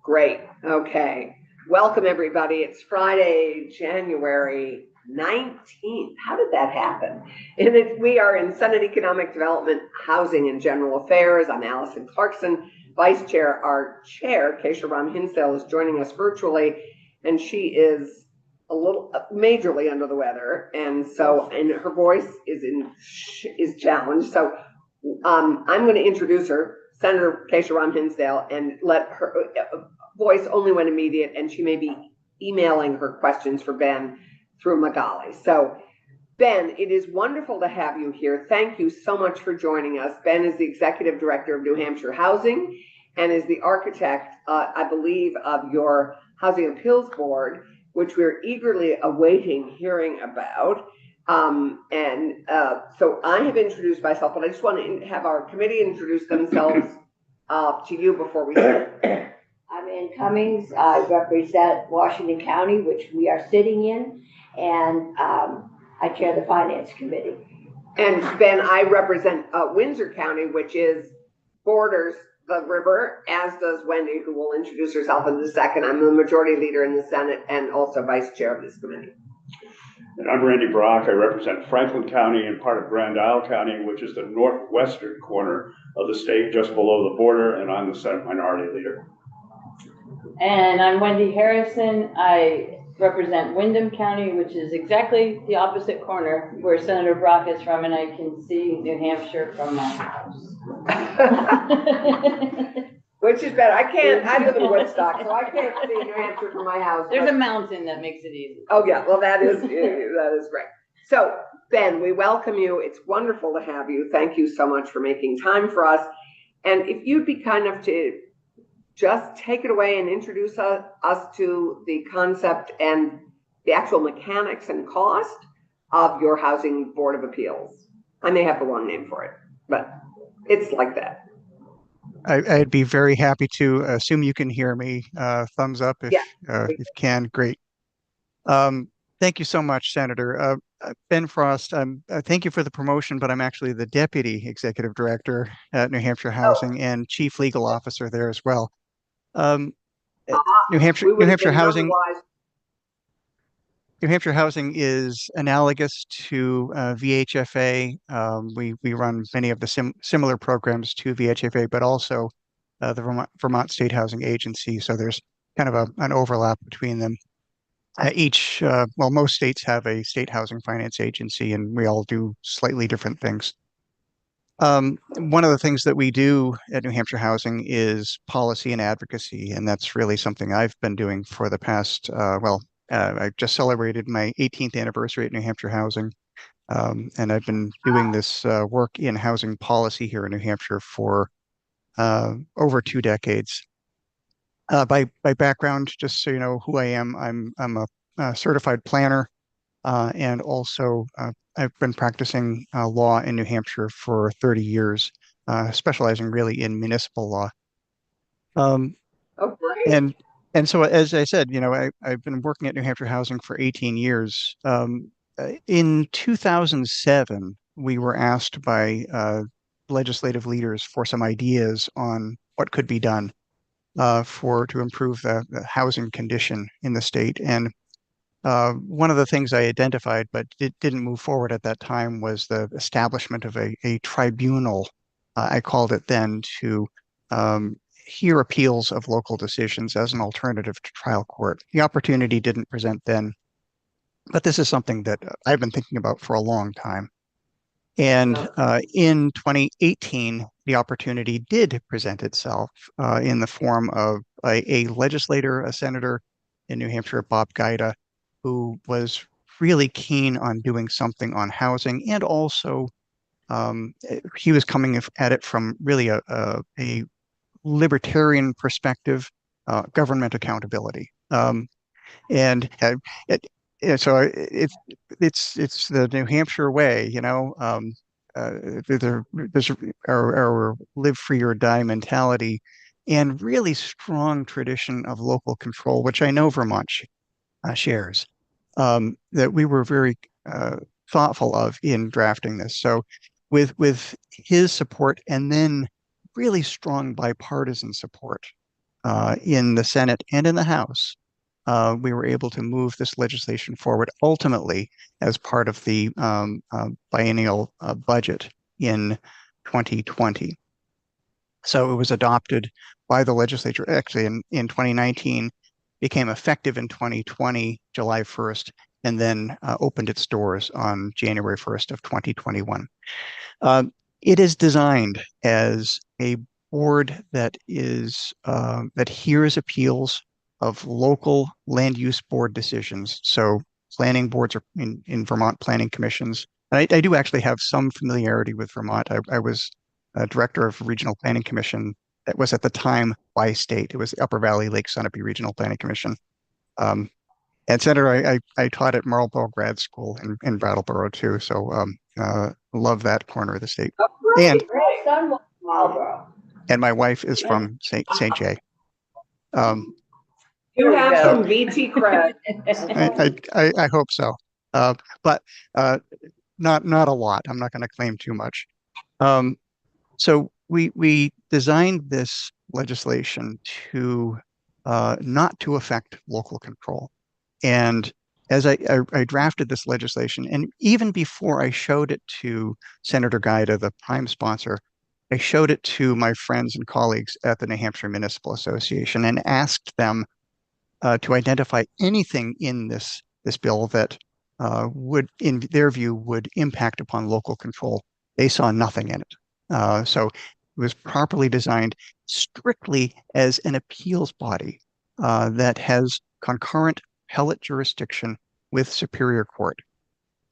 Great. Okay. Welcome, everybody. It's Friday, January 19th. How did that happen? We are in Senate Economic Development, Housing and General Affairs. I'm Allison Clarkson, Vice Chair. Our Chair, Keisha Ram Hinsdale, is joining us virtually, and she is a little majorly under the weather, and her voice is challenged. So I'm going to introduce her, Senator Keisha Ram Hinsdale, and let her voice only when immediate, and she may be emailing her questions for Ben through Magali. So Ben, it is wonderful to have you here. Thank you so much for joining us. Ben is the Executive Director of New Hampshire Housing and is the architect, I believe, of your Housing Appeals Board, which we're eagerly awaiting hearing about. So I have introduced myself, but I just want to have our committee introduce themselves to you before we start. I'm Ann Cummings. I represent Washington County, which we are sitting in, and I chair the Finance Committee. And Ben, I represent Windsor County, which borders the river, as does Wendy, who will introduce herself in a second. I'm the majority leader in the Senate and also vice chair of this committee. And I'm Randy Brock. I represent Franklin County and part of Grand Isle County, which is the northwestern corner of the state, just below the border, and I'm the Senate Minority Leader. And I'm Wendy Harrison. I represent Windham County, which is exactly the opposite corner where Senator Brock is from, and I can see New Hampshire from my house. Which is better. I live in Woodstock, so I can't see New Hampshire from my house. There's a mountain that makes it easy. Oh yeah, well that is great. So Ben, we welcome you. It's wonderful to have you. Thank you so much for making time for us. And if you'd be kind enough to just take it away and introduce us to the concept and the actual mechanics and cost of your Housing Board of Appeals. I may have the wrong name for it, but it's like that. I'd be very happy to. Assume you can hear me. Thumbs up if you can. Great. Thank you so much, Senator. Ben Frost, thank you for the promotion, but I'm actually the Deputy Executive Director at New Hampshire Housing and Chief Legal Officer there as well. New Hampshire Housing is analogous to VHFA. We run many of the similar programs to VHFA, but also the Vermont State Housing Agency. So there's kind of an overlap between them. Most states have a state housing finance agency, and we all do slightly different things. One of the things that we do at New Hampshire Housing is policy and advocacy, and that's really something I've been doing for the past, I just celebrated my 18th anniversary at New Hampshire Housing, and I've been doing this work in housing policy here in New Hampshire for over 2 decades. By background, just so you know who I am, I'm a certified planner, and also I've been practicing law in New Hampshire for 30 years, specializing really in municipal law. And so, as I said, I've been working at New Hampshire Housing for 18 years. In 2007, we were asked by legislative leaders for some ideas on what could be done to improve the housing condition in the state. And one of the things I identified, but it didn't move forward at that time, was the establishment of a tribunal, I called it then, to hear appeals of local decisions as an alternative to trial court. The opportunity didn't present then, but this is something that I've been thinking about for a long time. And in 2018, the opportunity did present itself in the form of a legislator, a senator in New Hampshire, Bob Guida, who was really keen on doing something on housing, and also he was coming at it from really a libertarian perspective, government accountability, so it's the New Hampshire way, there's our live free or die mentality, and really strong tradition of local control, which I know Vermont shares, that we were very thoughtful of in drafting this. So with his support, and then really strong bipartisan support in the Senate and in the House, we were able to move this legislation forward ultimately as part of the biennial budget in 2020. So it was adopted by the legislature actually in 2019, became effective in 2020, July 1st, and then opened its doors on January 1st of 2021. It is designed as a board that hears appeals of local land use board decisions. So planning boards are in Vermont planning commissions. And I do actually have some familiarity with Vermont. I was a director of regional planning commission that was at the time by state. It was the Upper Valley Lake Sunapee Regional Planning Commission. And Senator, I taught at Marlborough Grad School in Brattleboro too. So love that corner of the state. Oh, And My son was in Marlboro. my wife is from St. Jay. You There we have go. some VT cred. I hope so. But not a lot. I'm not going to claim too much. So we designed this legislation to not to affect local control. And as I drafted this legislation, and even before I showed it to Senator Guida, the prime sponsor, I showed it to my friends and colleagues at the New Hampshire Municipal Association and asked them to identify anything in this bill that would, in their view, would impact upon local control. They saw nothing in it. So it was properly designed strictly as an appeals body that has concurrent appellate jurisdiction with Superior Court.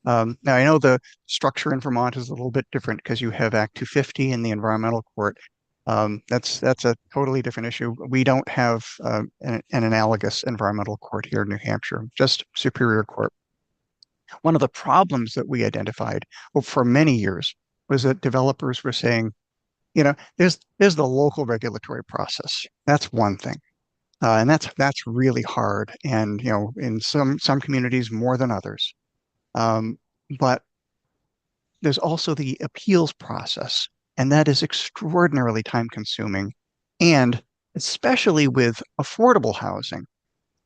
Now, I know the structure in Vermont is a little bit different because you have Act 250 in the Environmental Court. That's a totally different issue. We don't have an analogous environmental court here in New Hampshire, just Superior Court. One of the problems that we identified for many years was that developers were saying, there's the local regulatory process. That's one thing. And that's really hard. And, in some communities more than others. But there's also the appeals process, and that is extraordinarily time consuming. And especially with affordable housing,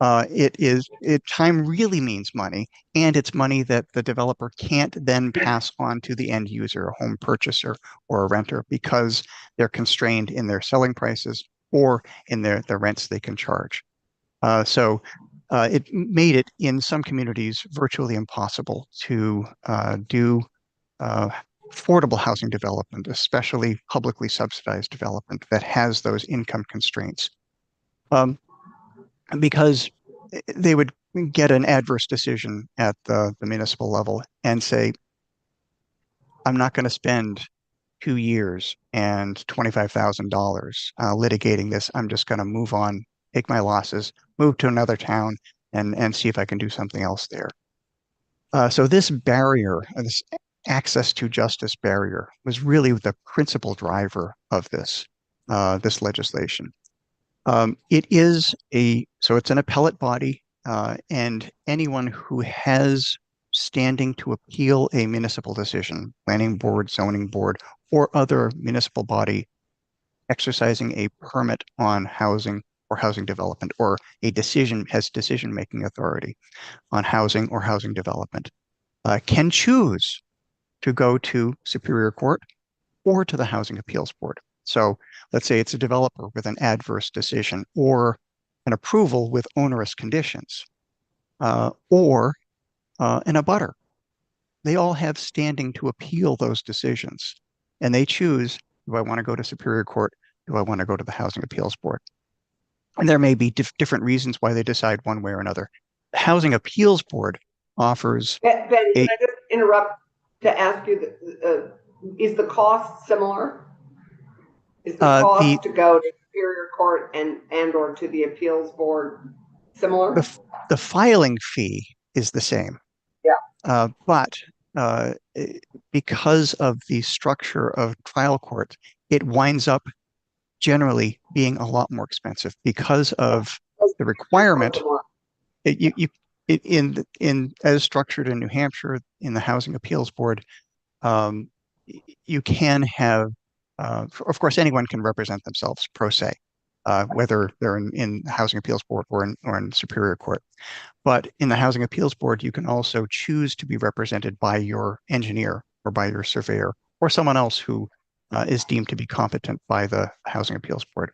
time really means money, and it's money that the developer can't then pass on to the end user, a home purchaser or a renter, because they're constrained in their selling prices or in the rents they can charge. So it made it in some communities virtually impossible to do affordable housing development, especially publicly subsidized development that has those income constraints. Because they would get an adverse decision at the municipal level and say, I'm not going to spend 2 years and $25,000 litigating this. I'm just going to move on, take my losses, move to another town, and see if I can do something else there. So this barrier, this access to justice barrier, was really the principal driver of this legislation. It's an appellate body, and anyone who has standing to appeal a municipal decision, planning board, zoning board, or other municipal body exercising a permit on housing or housing development, or has decision-making authority on housing or housing development, can choose to go to Superior Court or to the Housing Appeals Board. So let's say it's a developer with an adverse decision or an approval with onerous conditions, or an abutter. They all have standing to appeal those decisions, and they choose, do I want to go to Superior Court? Do I want to go to the Housing Appeals Board? And there may be different reasons why they decide one way or another. The Housing Appeals Board offers Betty, can I just interrupt to ask you, is the cost similar? Is the cost to go to Superior Court and or to the Appeals Board similar? The filing fee is the same. Yeah. But because of the structure of trial court, it winds up generally being a lot more expensive because of the requirement. As structured in New Hampshire in the Housing Appeals Board, you can have, of course, anyone can represent themselves pro se, whether they're in the Housing Appeals Board or in Superior Court. But in the Housing Appeals Board, you can also choose to be represented by your engineer or by your surveyor or someone else who is deemed to be competent by the Housing Appeals Board.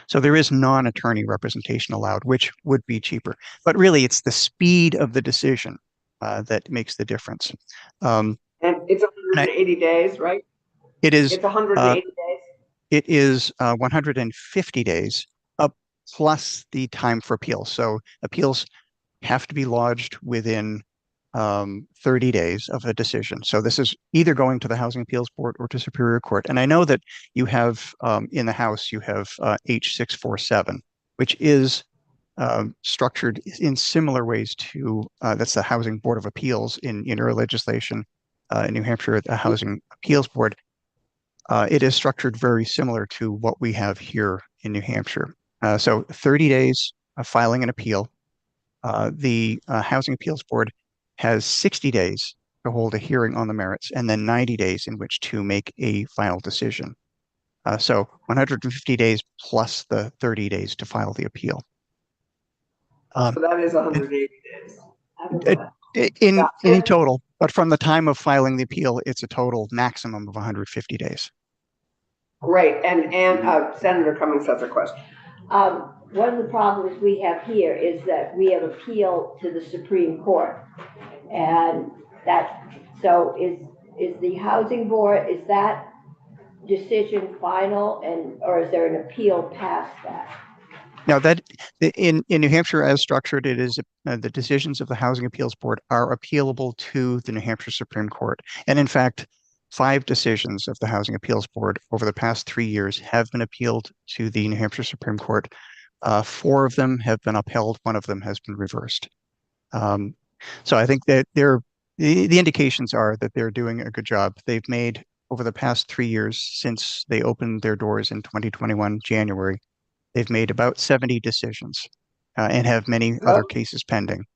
So there is non-attorney representation allowed, which would be cheaper. But really, it's the speed of the decision that makes the difference. And it's 180 days, right? It is It's 180 days. it is 150 days up plus the time for appeals. So appeals have to be lodged within 30 days of a decision. So this is either going to the Housing Appeals Board or to Superior Court. And I know that you have in the House, you have H647, which is structured in similar ways to that's the Housing Board of Appeals in our legislation in New Hampshire, the Housing Appeals Board. It is structured very similar to what we have here in New Hampshire. So 30 days of filing an appeal. The Housing Appeals Board has 60 days to hold a hearing on the merits and then 90 days in which to make a final decision. So 150 days plus the 30 days to file the appeal. So that is 180 days. In total, but from the time of filing the appeal, it's a total maximum of 150 days. Great. And Senator Cummings has a question. One of the problems we have here is that we have appeal to the Supreme Court. And so is the Housing Board, is that decision final or is there an appeal past that? Now that in New Hampshire as structured, it is the decisions of the Housing Appeals Board are appealable to the New Hampshire Supreme Court. And in fact, 5 decisions of the Housing Appeals Board over the past 3 years have been appealed to the New Hampshire Supreme Court. 4 of them have been upheld. 1 of them has been reversed. So I think that the indications are that they're doing a good job. They've made over the past 3 years since they opened their doors in 2021, January, they've made about 70 decisions and have many other cases pending.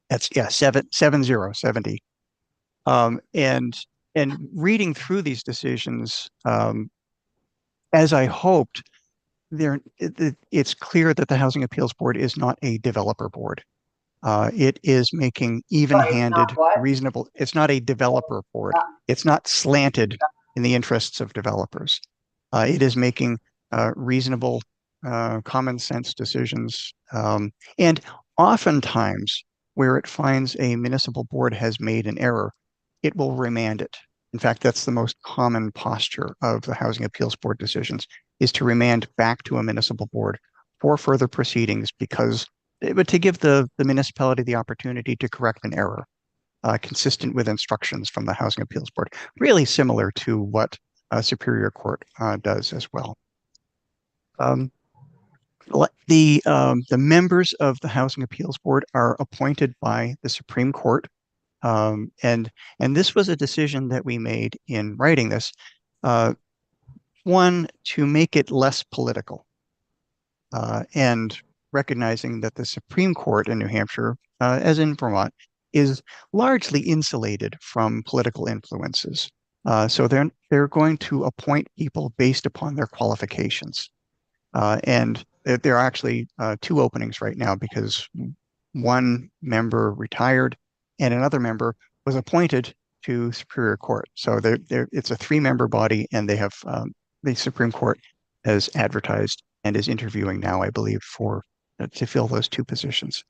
That's 70. And reading through these decisions, as I hoped, it's clear that the Housing Appeals Board is not a developer board. It is making even-handed, reasonable. It's not a developer board. It's not slanted in the interests of developers. It is making reasonable, common sense decisions. And oftentimes, where it finds a municipal board has made an error, it will remand it. In fact, that's the most common posture of the Housing Appeals Board decisions, is to remand back to a municipal board for further proceedings but to give the municipality the opportunity to correct an error consistent with instructions from the Housing Appeals Board, really similar to what Superior Court does as well. The members of the Housing Appeals Board are appointed by the Supreme Court. And this was a decision that we made in writing this. One, to make it less political and recognizing that the Supreme Court in New Hampshire, as in Vermont, is largely insulated from political influences. So they're going to appoint people based upon their qualifications. And there are actually 2 openings right now because one member retired and another member was appointed to Superior Court. So it's a 3-member body, and they have the Supreme Court has advertised and is interviewing now, I believe, to fill those 2 positions.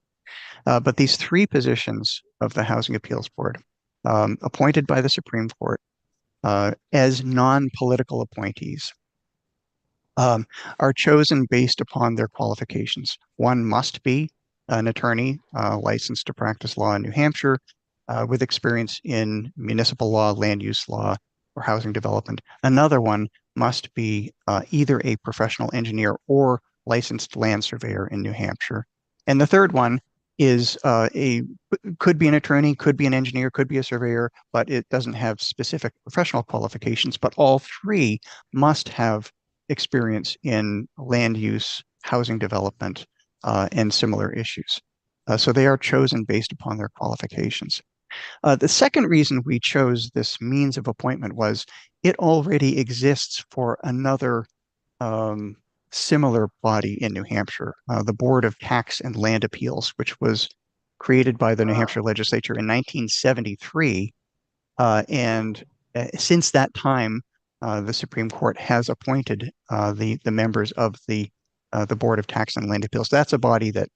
But these 3 positions of the Housing Appeals Board, appointed by the Supreme Court as non-political appointees, are chosen based upon their qualifications. One must be an attorney licensed to practice law in New Hampshire with experience in municipal law, land use law, or housing development. Another one must be either a professional engineer or licensed land surveyor in New Hampshire. And the third one is could be an attorney, could be an engineer, could be a surveyor, but it doesn't have specific professional qualifications. But all 3 must have experience in land use, housing development, and similar issues. So they are chosen based upon their qualifications. The second reason we chose this means of appointment was it already exists for another similar body in New Hampshire, the Board of Tax and Land Appeals, which was created by the New Hampshire legislature in 1973. And since that time, the Supreme Court has appointed the members of the Board of Tax and Land Appeals. That's a body that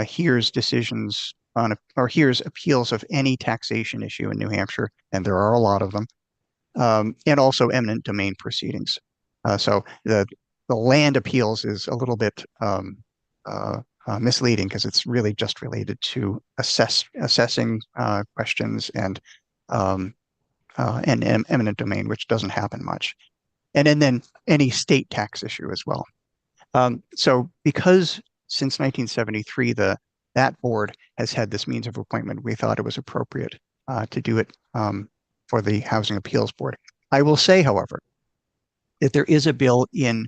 hears decisions on or hears appeals of any taxation issue in New Hampshire, and there are a lot of them, and also eminent domain proceedings. So the land appeals is a little bit misleading because it's really just related to assessing questions and eminent domain, which doesn't happen much, and then any state tax issue as well. So because since 1973, that board has had this means of appointment, we thought it was appropriate to do it for the Housing Appeals Board. I will say, however, that there is a bill in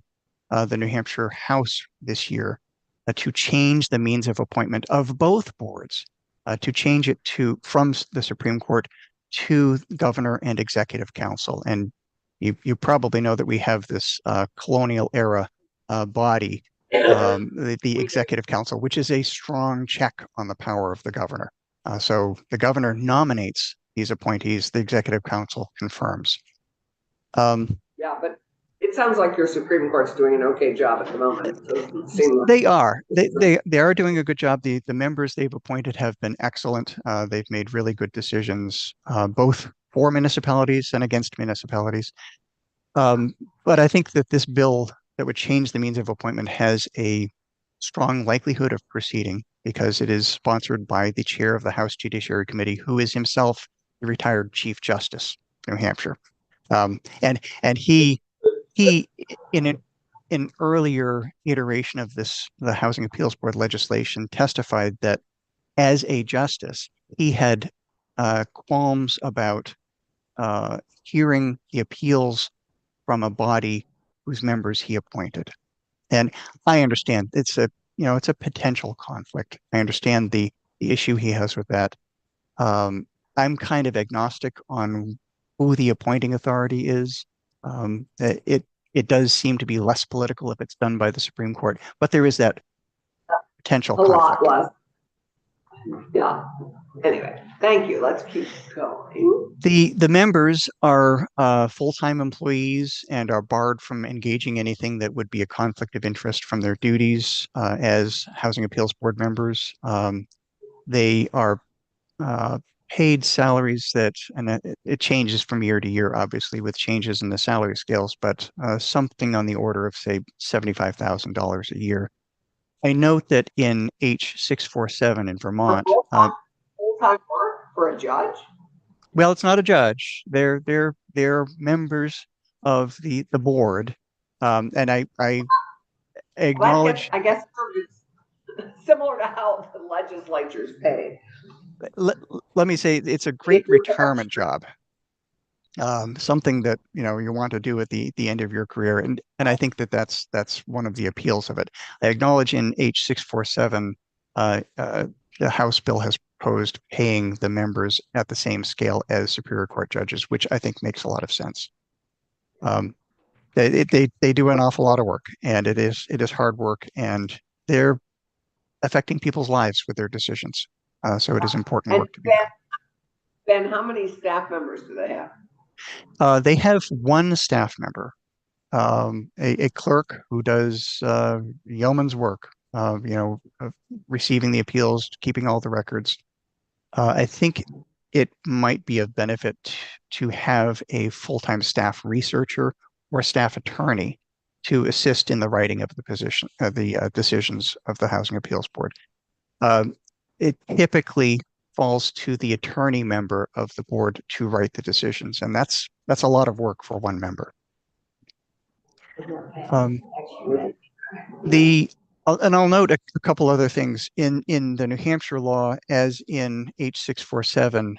the New Hampshire House this year to change the means of appointment of both boards, to change it from the Supreme Court to governor and executive council. And you probably know that we have this colonial era body, the executive council, which is a strong check on the power of the governor. So the governor nominates these appointees, the executive council confirms. Yeah, but it sounds like your Supreme Court's doing an okay job at the moment. They are. They are doing a good job. The members they've appointed have been excellent. They've made really good decisions, both for municipalities and against municipalities. But I think that this bill that would change the means of appointment has a strong likelihood of proceeding because it is sponsored by the chair of the House Judiciary Committee, who is himself the retired Chief Justice of New Hampshire. And he in an earlier iteration of the Housing Appeals Board legislation testified that as a justice, he had qualms about hearing the appeals from a body whose members he appointed. And I understand it's a potential conflict. I understand the issue he has with that. I'm kind of agnostic on who the appointing authority is. It does seem to be less political if it's done by the Supreme Court, but there is that potential conflict. A lot less. Yeah. Anyway, thank you. Let's keep going. The members are full-time employees and are barred from engaging anything that would be a conflict of interest from their duties as Housing Appeals Board members. They are paid salaries and it changes from year to year, obviously, with changes in the salary scales, but something on the order of, say, $75,000 a year. I note that in H647 in Vermont, full-time work for a judge? Well, it's not a judge. They're members of the board, and I acknowledge. I guess it's similar to how the legislature's paid. Let me say it's a great retirement job. Something that you want to do at the end of your career, and I think that's one of the appeals of it. I acknowledge in H647, the House bill has proposed paying the members at the same scale as Superior Court judges, which I think makes a lot of sense. They do an awful lot of work, and it is hard work, and they're affecting people's lives with their decisions. So it is important work to be done. Ben, how many staff members do they have? They have one staff member, a clerk who does yeoman's work, receiving the appeals, keeping all the records. I think it might be of benefit to have a full-time staff researcher or staff attorney to assist in the writing of the decisions of the Housing Appeals Board. It typically falls to the attorney member of the board to write the decisions, and that's a lot of work for one member. I'll note a couple other things in the New Hampshire law, as in H647,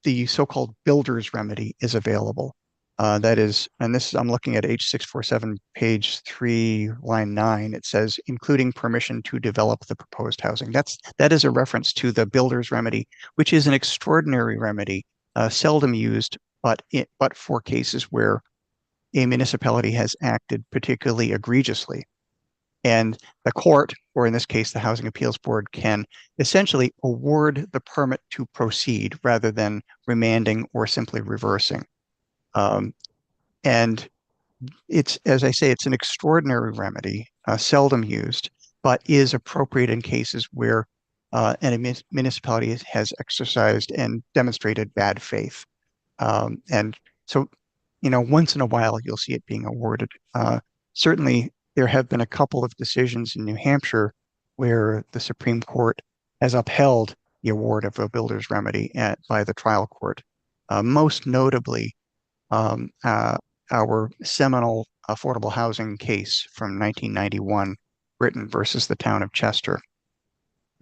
the so-called builder's remedy is available. That is, and this I'm looking at H647, page 3, line 9. It says, including permission to develop the proposed housing. That is a reference to the builder's remedy, which is an extraordinary remedy, seldom used, but for cases where a municipality has acted particularly egregiously. And the court, or in this case, the Housing Appeals Board, can essentially award the permit to proceed rather than remanding or simply reversing. And it's, as I say, it's an extraordinary remedy, seldom used, but is appropriate in cases where a municipality has exercised and demonstrated bad faith. And so, once in a while, you'll see it being awarded. Certainly, there have been a couple of decisions in New Hampshire where the Supreme Court has upheld the award of a builder's remedy by the trial court. Most notably, our seminal affordable housing case from 1991, Britain versus the town of Chester,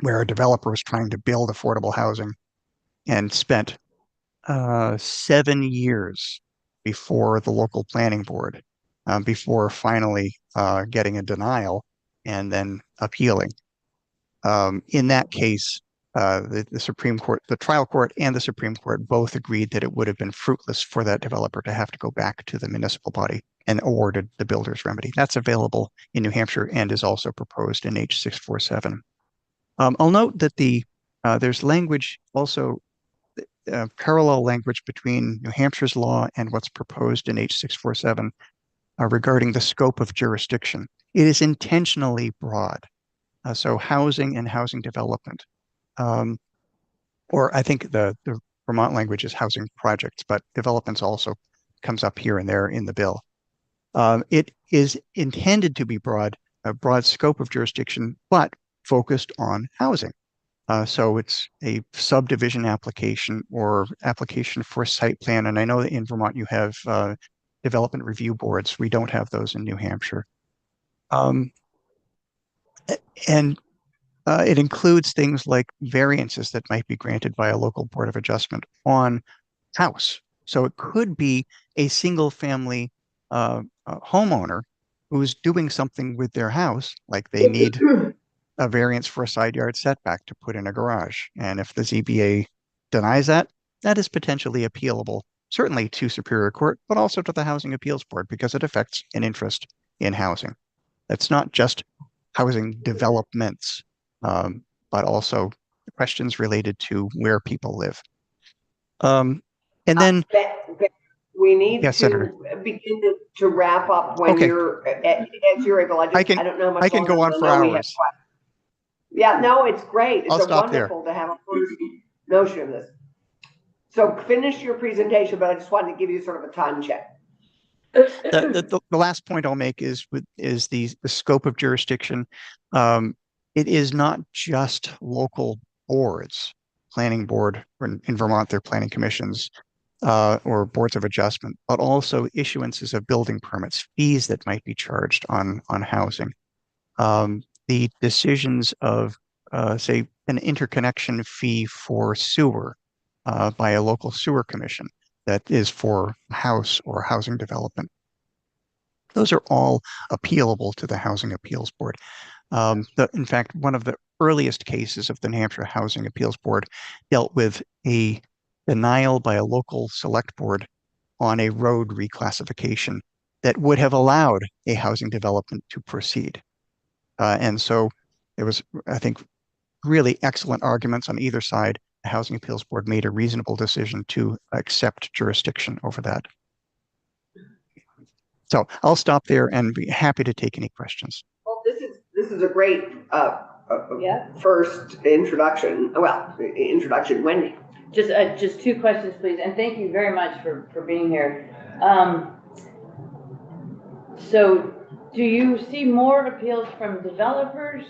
where a developer was trying to build affordable housing and spent 7 years before the local planning board, before finally getting a denial and then appealing. In that case, the Supreme Court, the trial court and the Supreme Court both agreed that it would have been fruitless for that developer to have to go back to the municipal body and awarded the builder's remedy. That's available in New Hampshire and is also proposed in H647. I'll note that there's language also, parallel language between New Hampshire's law and what's proposed in H647 regarding the scope of jurisdiction. It is intentionally broad. So housing and housing development, or I think the Vermont language is housing projects, but developments also comes up here and there in the bill. It is intended to be broad, a broad scope of jurisdiction, but focused on housing. So it's a subdivision application or application for site plan. And I know that in Vermont you have development review boards. We don't have those in New Hampshire. And it includes things like variances that might be granted by a local board of adjustment on house. So it could be a single family homeowner who's doing something with their house, like they need a variance for a side yard setback to put in a garage. And if the ZBA denies that, that is potentially appealable, certainly to Superior Court, but also to the Housing Appeals Board because it affects an interest in housing. It's not just housing developments, but also questions related to where people live. And then we need yes, to Senator. begin to wrap up when Okay. you're as you're able. I don't know how much I can go on for hours. Yeah, no, it's great. It's I'll stop wonderful to have a first notion of this. So finish your presentation, but I just wanted to give you sort of a time check. The last point I'll make is the scope of jurisdiction. It is not just local boards, planning board, or in Vermont, they're planning commissions, or boards of adjustment, but also issuances of building permits, fees that might be charged on housing. The decisions of, say, an interconnection fee for sewer by a local sewer commission that is for house or housing development. Those are all appealable to the Housing Appeals Board. In fact, one of the earliest cases of the New Hampshire Housing Appeals Board dealt with a denial by a local select board on a road reclassification that would have allowed a housing development to proceed. And so there was, I think, really excellent arguments on either side. The Housing Appeals Board made a reasonable decision to accept jurisdiction over that. So I'll stop there and be happy to take any questions. Well, this is a great Yeah. first introduction. Well, introduction, Wendy. Just two questions, please, and thank you very much for being here. So do you see more appeals from developers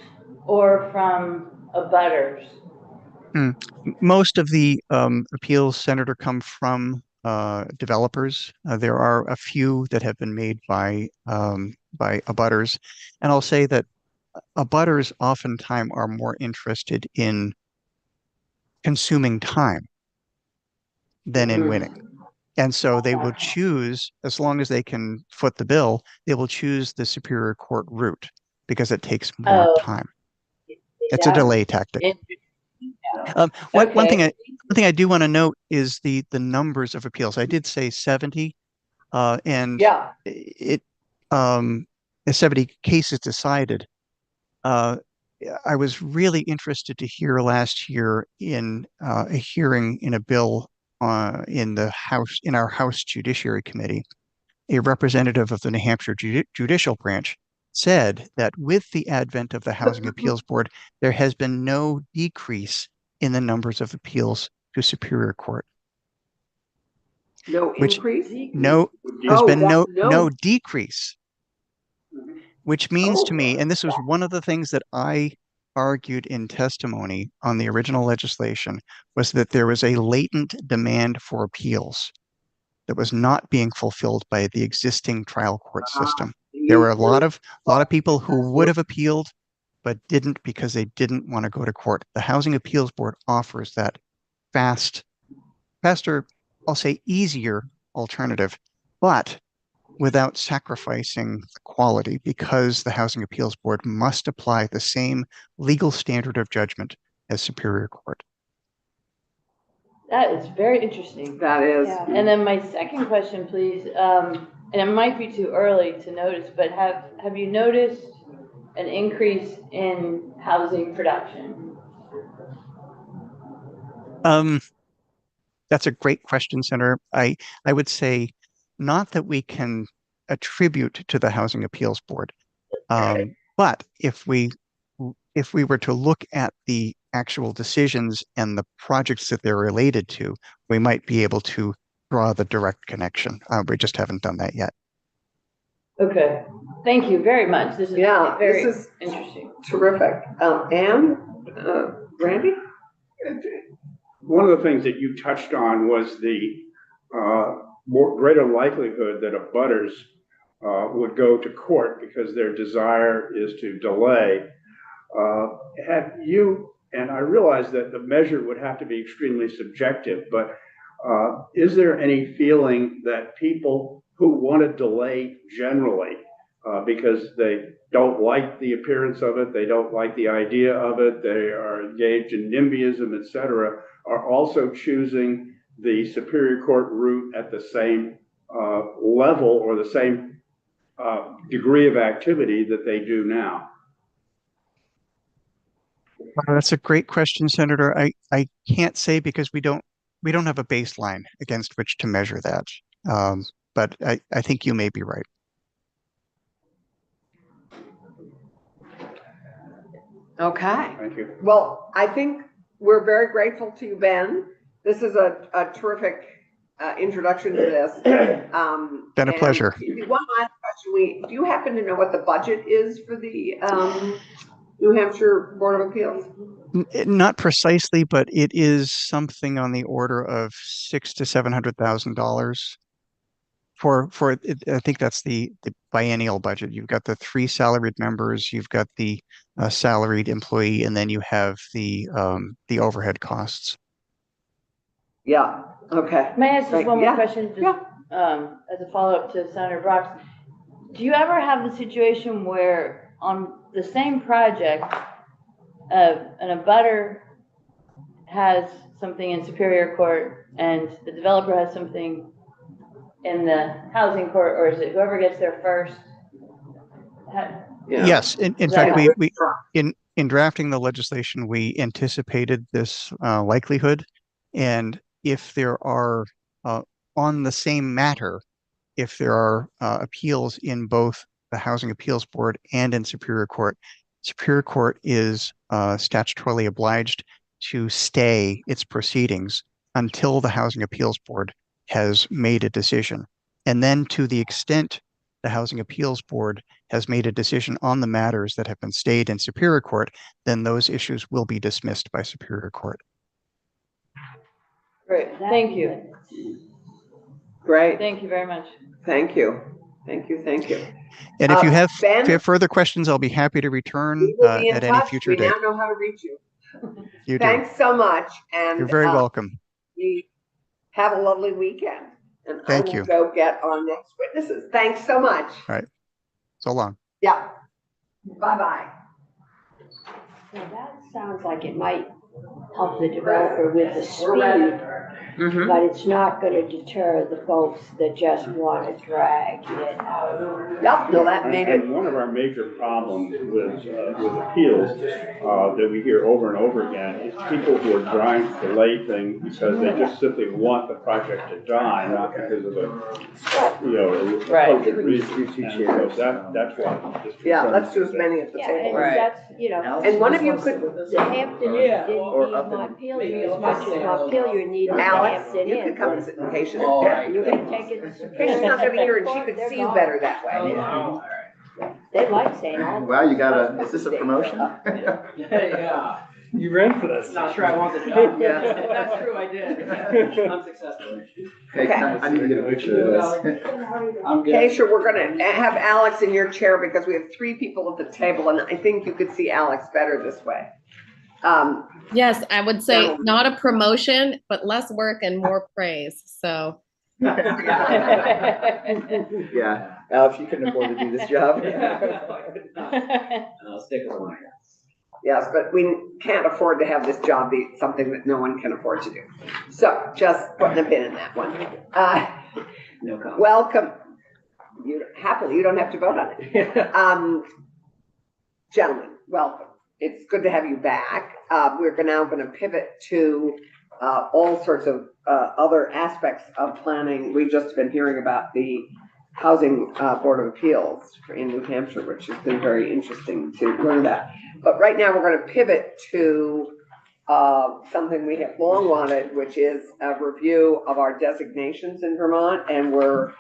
or from abutters? Most of the appeals, Senator, come from developers. There are a few that have been made by abutters, and I'll say that abutters oftentimes are more interested in consuming time than in winning. And so they will choose, as long as they can foot the bill, they will choose the Superior Court route because it takes more time. It's a delay tactic. One thing I do want to note is the numbers of appeals. I did say 70. And Yeah, it, as 70 cases decided, uh, I was really interested to hear last year in a hearing in a bill in the House, in our House Judiciary Committee, a representative of the New Hampshire Judicial Branch said that with the advent of the Housing Appeals Board, there has been no decrease in the numbers of appeals to Superior Court, no which increase? no, there's Oh, been no no. decrease, which means Oh, to me, and this was one of the things that I argued in testimony on the original legislation, was that there was a latent demand for appeals that was not being fulfilled by the existing trial court system. There were a lot of people who would have appealed, but didn't because they didn't want to go to court. The Housing Appeals Board offers that faster, I'll say easier alternative, but without sacrificing the quality, because the Housing Appeals Board must apply the same legal standard of judgment as Superior Court. That is very interesting. That is. Yeah. And then my second question, please, and it might be too early to notice, but have you noticed an increase in housing production? That's a great question, Senator. I would say not that we can attribute to the Housing Appeals Board, but if we were to look at the actual decisions and the projects that they're related to, we might be able to draw the direct connection. We just haven't done that yet. Okay, thank you very much. This is Yeah, very this is interesting. terrific. Anne, Randy? One of the things that you touched on was the more greater likelihood that abutters would go to court because their desire is to delay. Have you, and I realize that the measure would have to be extremely subjective, but is there any feeling that people who want to delay generally because they don't like the appearance of it, they don't like the idea of it, they are engaged in NIMBYism, et cetera, are also choosing the Superior Court route at the same level or the same degree of activity that they do now? That's a great question, Senator. I can't say because we don't have a baseline against which to measure that. But I think you may be right. Okay. Thank you. Well, I think we're very grateful to you, Ben. This is a terrific introduction to this. Been a pleasure. One last question. Do you happen to know what the budget is for the New Hampshire Board of Appeals? Not precisely, but it is something on the order of $600,000 to $700,000. I think that's the biennial budget. You've got the 3 salaried members, you've got the salaried employee, and then you have the overhead costs. Yeah. Okay. May I ask just one more Yeah. question, just Yeah. as a follow-up to Senator Brock's? Do you ever have the situation where on the same project, an abutter has something in Superior Court and the developer has something in the housing court, or is it whoever gets there first? Yeah. Yes, in Right. fact, we in drafting the legislation, we anticipated this likelihood, and if there are on the same matter, if there are appeals in both the Housing Appeals Board and in Superior Court is statutorily obliged to stay its proceedings until the Housing Appeals Board has made a decision. And then to the extent the Housing Appeals Board has made a decision on the matters that have been stayed in Superior Court, then those issues will be dismissed by Superior Court. Great, thank you. Great. Thank you very much. Thank you. Thank you. Thank you. And if you have Ben, further questions, I'll be happy to return we will be in at any touch. future We date. now know how to reach you. You do. Thanks so much. And You're very welcome. you have a lovely weekend. And Thank I will you. go get our next witnesses. Thanks so much. So long. Yeah. Bye-bye. So that sounds like it might help the developer with the speed, Mhm. but it's not gonna deter the folks that just wanna drag it out. Yep, no, that made it, And one of our major problems with appeals, that we hear over and over again is people who are trying to delay things because they just simply want the project to die, not because of a Right. appropriate reason. And so that's why. this yeah, concerns let's do me as that- many at the Yeah, table. and Right. that's, you know, And one of you could, the Hampton Yeah, didn't or need up in- Montpelier as much as Montpelier needed Alex, Hampton you could in. come and sit in Patience. All right. You can take it to Patience not gonna be here and she Superior could Court, see you they're better gone. that way. All They like St. Albans. Wow, you got a, is this a promotion? right. Yeah. You ran for this. Not sure I want the job. Yeah. If that's true, I did. Unsuccessful. Hey, I need to get a picture of this. I'm good. Okay, sure, we're gonna have Alex in your chair because we have three people at the table and I think you could see Alex better this way. Yes, I would say So- not a promotion, but less work and more praise. So Yeah, Alex, you couldn't afford to do this job. I'll stick with one. Yes, but we can't afford to have this job be something that no one can afford to do. So just putting a pin in that one. No comment. Welcome. Happily, you don't have to vote on it. Gentlemen, welcome. It's good to have you back. We're now going to pivot to all sorts of other aspects of planning. We've just been hearing about the Housing Board of Appeals in New Hampshire, which has been very interesting to learn about. But right now, we're going to pivot to something we have long wanted, which is a review of our designations in Vermont. And we're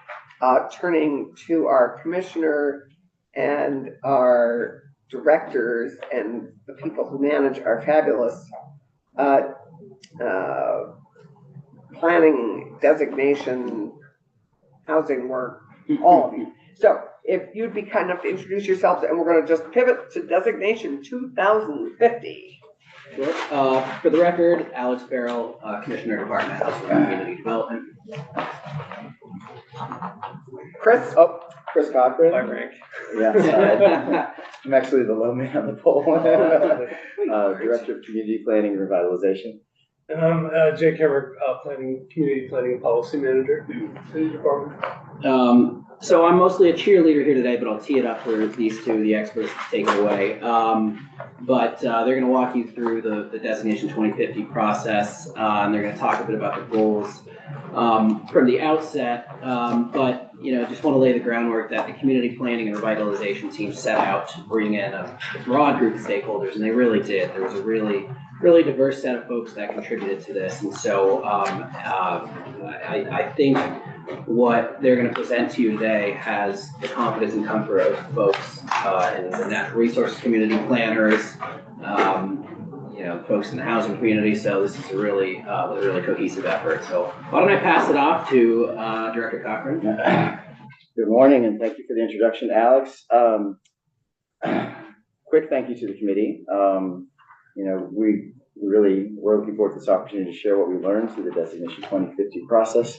turning to our commissioner and our directors and the people who manage our fabulous planning, designation, housing work, all of you. So if you'd be kind enough to introduce yourselves, and we're gonna just pivot to designation 2050. Sure. For the record, Alex Farrell, Commissioner, Department of Housing and Community Development. Chris? Oh, Chris Cochran. My rank. Yeah, sorry. I'm actually the low man on the pole. Director of Community Planning and Revitalization. And I'm Jake Hemrick, Community Planning and Policy Manager, City Department. So I'm mostly a cheerleader here today, but I'll tee it up for these two, the experts, to take it away. But they're going to walk you through the designation 2050 process, and they're going to talk a bit about the goals from the outset. But just want to lay the groundwork that the community planning and revitalization team set out to bring in a broad group of stakeholders, and they really did. There was a really diverse set of folks that contributed to this, and so I think what they're going to present to you today has the confidence and comfort of folks in the natural resources community, planners, folks in the housing community. So this is a really cohesive effort. So why don't I pass it off to Director Cochran? Good morning, and thank you for the introduction, Alex. Quick thank you to the committee. We're looking forward to this opportunity to share what we learned through the designation 2050 process.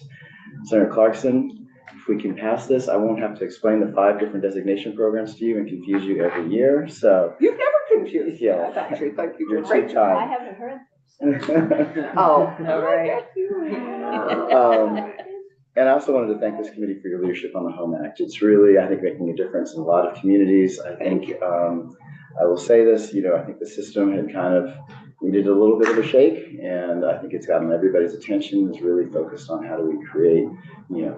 Senator Clarkson, if we can pass this, I won't have to explain the 5 different designation programs to you and confuse you every year. So You've never confused me. Yeah. Actually, thank you. you're Great too job. I kind. haven't heard. Oh, All right. And I also wanted to thank this committee for your leadership on the Home Act. It's really, I think, making a difference in a lot of communities. I think, I will say this, I think the system had needed a little bit of a shake, and I think it's gotten everybody's attention. It's really focused on how do we create,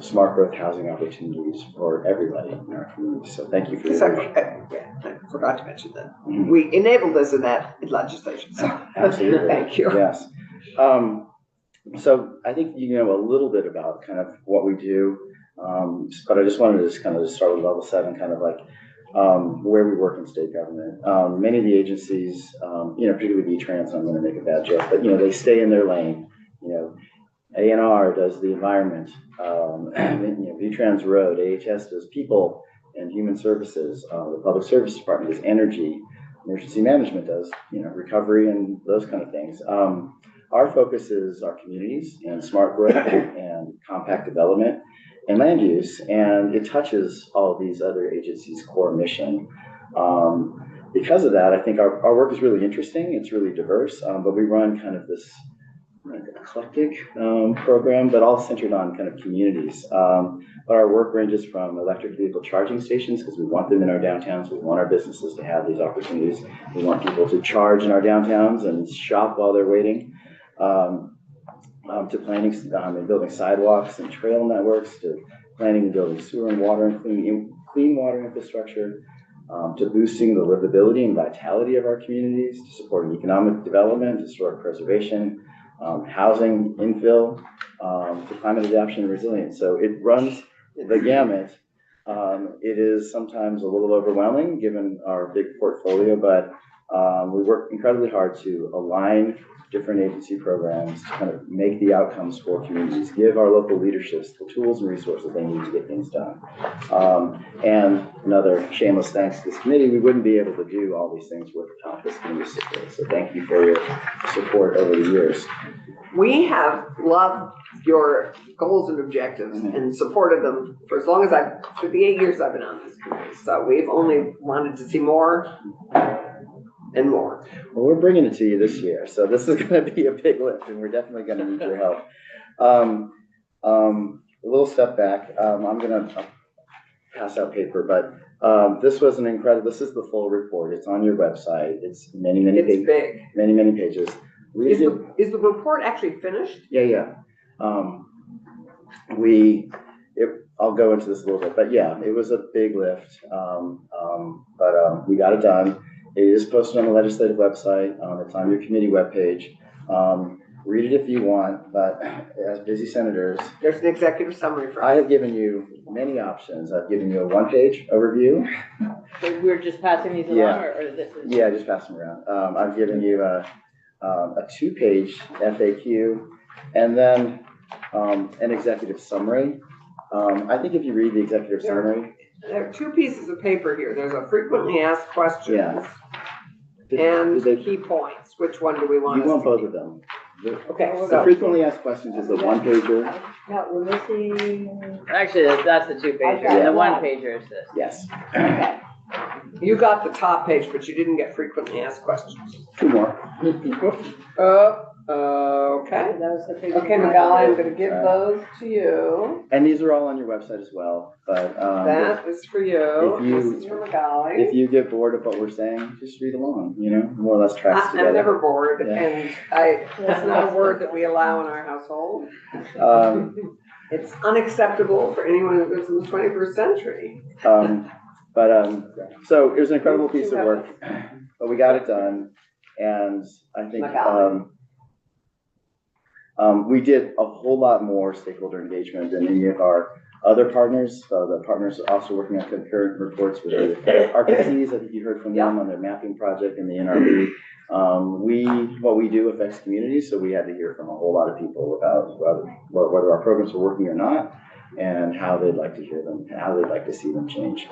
smart growth housing opportunities for everybody in our community. So thank you for your leadership. I forgot to mention that. Mhm. We enabled this in that legislation, so. Absolutely. Thank you. Yes. So I think you know a little bit about kind of what we do, but I just wanted to just start with level 7, where we work in state government. Many of the agencies, particularly V-Trans, I'm going to make a bad joke, but they stay in their lane. ANR does the environment, V-Trans Road, AHS does people and human services, the Public Service Department does energy, emergency management does recovery and those kind of things. Our focus is our communities and smart growth and compact development and land use, and it touches all of these other agencies' core mission. because of that, I think our work is really interesting. It's really diverse, but we run kind of this eclectic program, but all centered on kind of communities. But our work ranges from electric vehicle charging stations, because we want them in our downtowns. We want our businesses to have these opportunities. We want people to charge in our downtowns and shop while they're waiting. To planning and building sidewalks and trail networks, to planning and building sewer and water and clean water infrastructure, to boosting the livability and vitality of our communities, to supporting economic development, historic preservation, housing infill, to climate adaptation and resilience. So it runs the gamut. It is sometimes a little overwhelming given our big portfolio, but we work incredibly hard to align different agency programs to kind of make the outcomes for communities, give our local leaderships the tools and resources they need to get things done. And another shameless thanks to this committee, we wouldn't be able to do all these things without this community support. So thank you for your support over the years. We have loved your goals and objectives and supported them for as long as for the 8 years I've been on this committee. So we've only wanted to see more and more. Well, we're bringing it to you this year, so this is going to be a big lift, and we're definitely going to need your help. A little step back. I'm going to pass out paper, but this was an incredible. This is the full report. It's on your website. It's many pages. Big. Many pages. Is the report actually finished? Yeah. I'll go into this a little bit, but yeah, it was a big lift. But we got it done. It is posted on the legislative website. It's on your committee webpage. Read it if you want, but as busy senators, there's an executive summary for I have given you many options. I've given you a one-page overview. So we're just passing these along, or this is? Yeah, just pass them around. I've given you a two-page FAQ, and then an executive summary. I think if you read the executive summary, there are two pieces of paper here. There's a frequently asked questions Yeah. and key points. Which one do we want? You want both of them. Okay. The frequently asked questions is the one-pager. No, we're missing. Actually, that's the two pager, Okay. and the one pager is this. Yes. Okay. You got the top page, but you didn't get frequently asked questions. Two more. Okay. That was the big Okay, one. Magali, I'm going to give those to you. And these are all on your website as well. But That is for you. if you- This is for Magali. if you get bored of what we're saying, just read along. More or less tracks together. I'm never bored, Yeah. and that's not a word that we allow in our household. It's unacceptable for anyone who lives in the 21st century. So it was an incredible piece of work, but we got it done, and I think we did a whole lot more stakeholder engagement than any of our other partners. The partners are also working on concurrent reports with the RPCs. I think you heard from them on their mapping project and the NRB. What we do affects communities, so we had to hear from a whole lot of people about whether our programs were working or not, and how they'd like to hear them, how they'd like to see them change.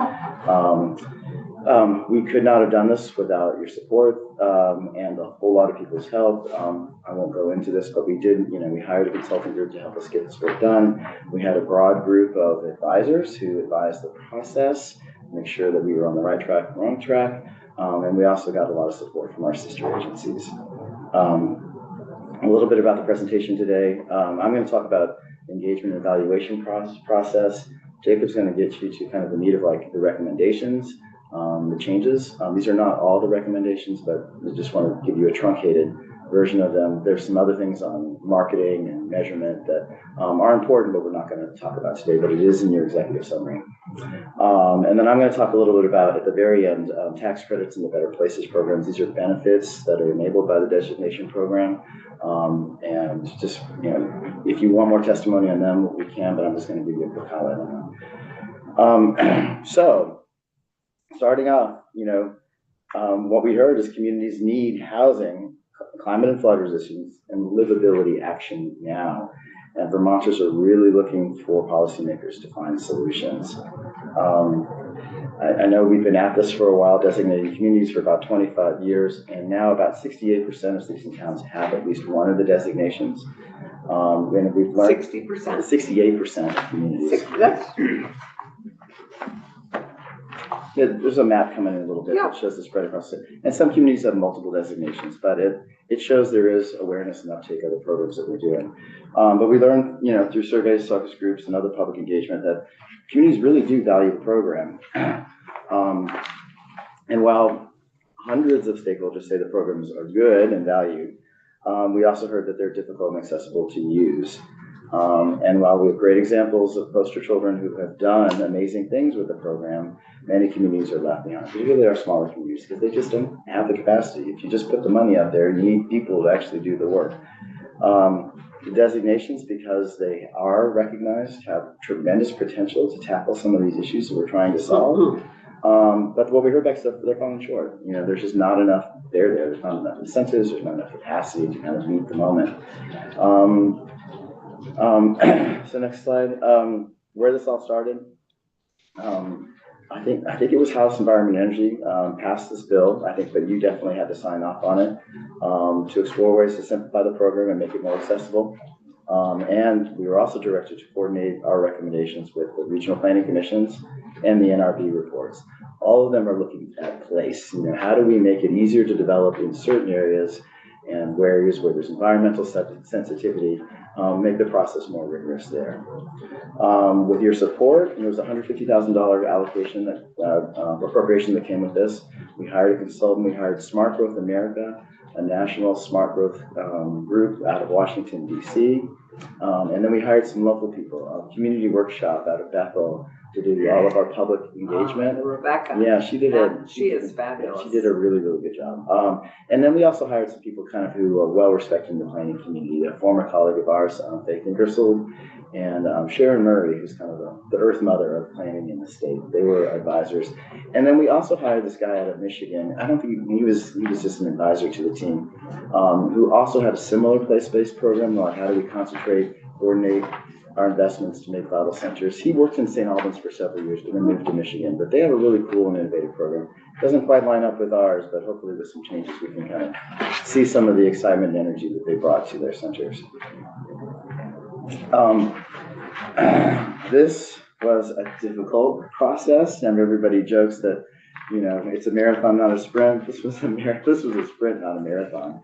We could not have done this without your support and a whole lot of people's help. I won't go into this, but we did, we hired a consulting group to help us get this work done. We had a broad group of advisors who advised the process, make sure that we were on the right track, wrong track. And we also got a lot of support from our sister agencies. A little bit about the presentation today. I'm going to talk about engagement and evaluation process. Jacob's going to get you to kind of the meat of the recommendations, the changes. These are not all the recommendations, but I just want to give you a truncated version of them. There's some other things on marketing and measurement that are important, but we're not going to talk about today, but it is in your executive summary. And then I'm going to talk a little bit about, at the very end, tax credits and the Better Places programs. These are benefits that are enabled by the designation program. And just, if you want more testimony on them, we can, but I'm just going to give you a quick highlight on them. So, starting off, what we heard is communities need housing, climate and flood resistance, and livability action now. And Vermonters are really looking for policymakers to find solutions. I know we've been at this for a while, designating communities for about 25 years, and now about 68% of cities and towns have at least one of the designations. And we've learned 60%? 68% of communities. Yeah, there's a map coming in a little bit Yeah. that shows the spread across it. And some communities have multiple designations, but it shows there is awareness and uptake of the programs that we're doing. But we learned, through surveys, focus groups, and other public engagement that communities really do value the program. And while hundreds of stakeholders say the programs are good and valued, we also heard that they're difficult and accessible to use. And while we have great examples of poster children who have done amazing things with the program, many communities are left behind, particularly our smaller communities, because they just don't have the capacity. If you just put the money out there, you need people to actually do the work. The designations, because they are recognized, have tremendous potential to tackle some of these issues that we're trying to solve. But what we heard back is that they're falling short. There's just not enough there. There's not enough incentives. There's not enough capacity to kind of meet the moment. So next slide. Where this all started, I think it was House Environment and Energy passed this bill. I think that you definitely had to sign off on it to explore ways to simplify the program and make it more accessible. And we were also directed to coordinate our recommendations with the regional planning commissions and the NRB reports. All of them are looking at place. How do we make it easier to develop in certain areas and areas where there's environmental sensitivity, make the process more rigorous there. With your support, there was a $150,000 allocation appropriation that came with this. We hired a consultant. We hired Smart Growth America, a national smart growth group out of Washington, D.C. And then we hired some local people, a community workshop out of Bethel to do all of our public engagement. Rebecca. Yeah, she is fabulous. She did a really, really good job. And then we also hired some people kind of who are well respected in the planning community. A former colleague of ours, Faith Ingersoll, and Sharon Murray, who's kind of the earth mother of planning in the state. They were advisors. And then we also hired this guy out of Michigan. I don't think he was just an advisor to the team, who also had a similar place-based program on how do we concentrate, coordinate our investments to make vital centers. He worked in St. Albans for several years, but then moved to Michigan. But they have a really cool and innovative program. Doesn't quite line up with ours, but hopefully with some changes we can kind of see some of the excitement and energy that they brought to their centers. This was a difficult process, and everybody jokes that it's a marathon, not a sprint. This was a sprint, not a marathon.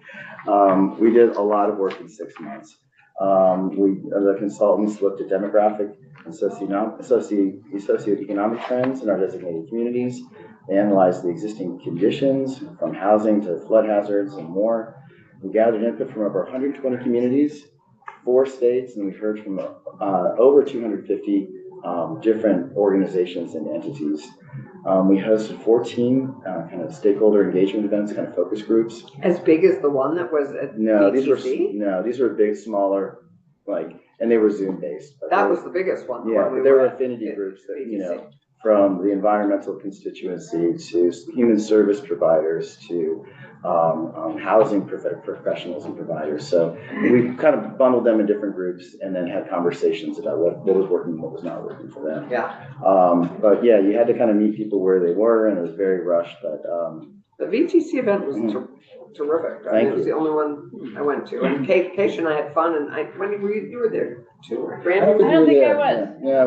We did a lot of work in 6 months. The consultants looked at demographic and socioeconomic trends in our designated communities. They analyzed the existing conditions from housing to flood hazards and more. We gathered input from over 120 communities, 4 states, and we heard from over 250 different organizations and entities. We hosted 14 kind of stakeholder engagement events, kind of focus groups. As big as the one that was at VTC? These were big, smaller, and they were Zoom based. That was the biggest one. Yeah, but there were affinity groups that, from the environmental constituency to human service providers to housing professionals and providers. So we kind of bundled them in different groups and then had conversations about what was working and what was not working for them. Yeah. But yeah, you had to kind of meet people where they were, and it was very rushed. But the VTC event was terrific. It was the only one I went to. And Keisha and I had fun. And when you were there too, right? I don't think I was. Yeah,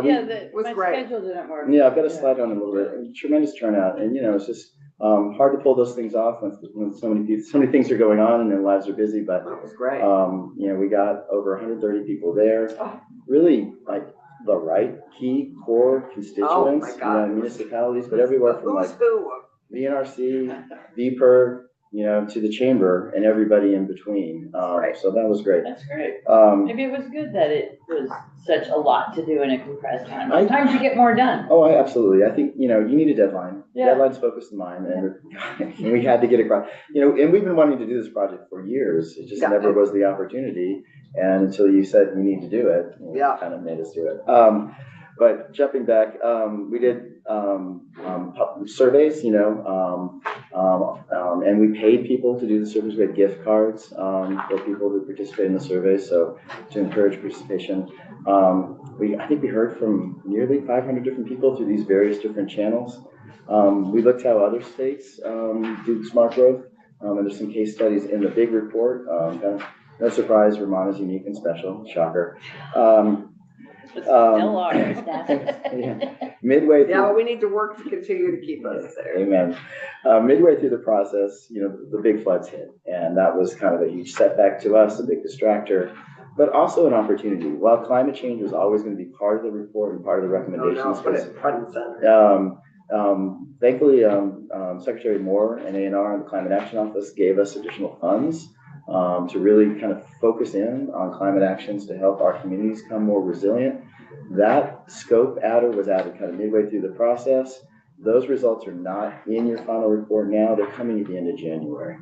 was my great. schedule didn't work. Yeah, I've got a slide on it a little bit. Tremendous turnout, and it's just hard to pull those things off when so many things are going on and their lives are busy. But that was great. We got over 130 people there. Really, the right key core constituents, municipalities, but everywhere from the NRC, VPIRG, to the chamber and everybody in between. So that was great. That's great. Maybe it was good that it was such a lot to do in a compressed time. Sometimes you get more done. Oh, absolutely. I think, you need a deadline. Yeah. Deadlines focus the mind, and we had to get across, and we've been wanting to do this project for years. It just never was the opportunity. And until you said we need to do it, it kind of made us do it. But jumping back, we did surveys, and we paid people to do the surveys. We had gift cards for people who participated in the survey, so to encourage participation. I think we heard from nearly 500 different people through these various different channels. We looked how other states do smart growth, and there's some case studies in the big report. No surprise, Vermont is unique and special, shocker. Still are. Yeah. Midway through. Yeah, well, we need to work to continue to keep us there. Amen. Midway through the process, the big floods hit, and that was kind of a huge setback to us, a big distractor, but also an opportunity. While climate change was always going to be part of the report and part of the recommendations, Put it front and center. thankfully, Secretary Moore and ANR and the Climate Action Office gave us additional funds to really kind of focus in on climate actions to help our communities become more resilient. That scope adder was added kind of midway through the process. Those results are not in your final report now. They're coming at the end of January.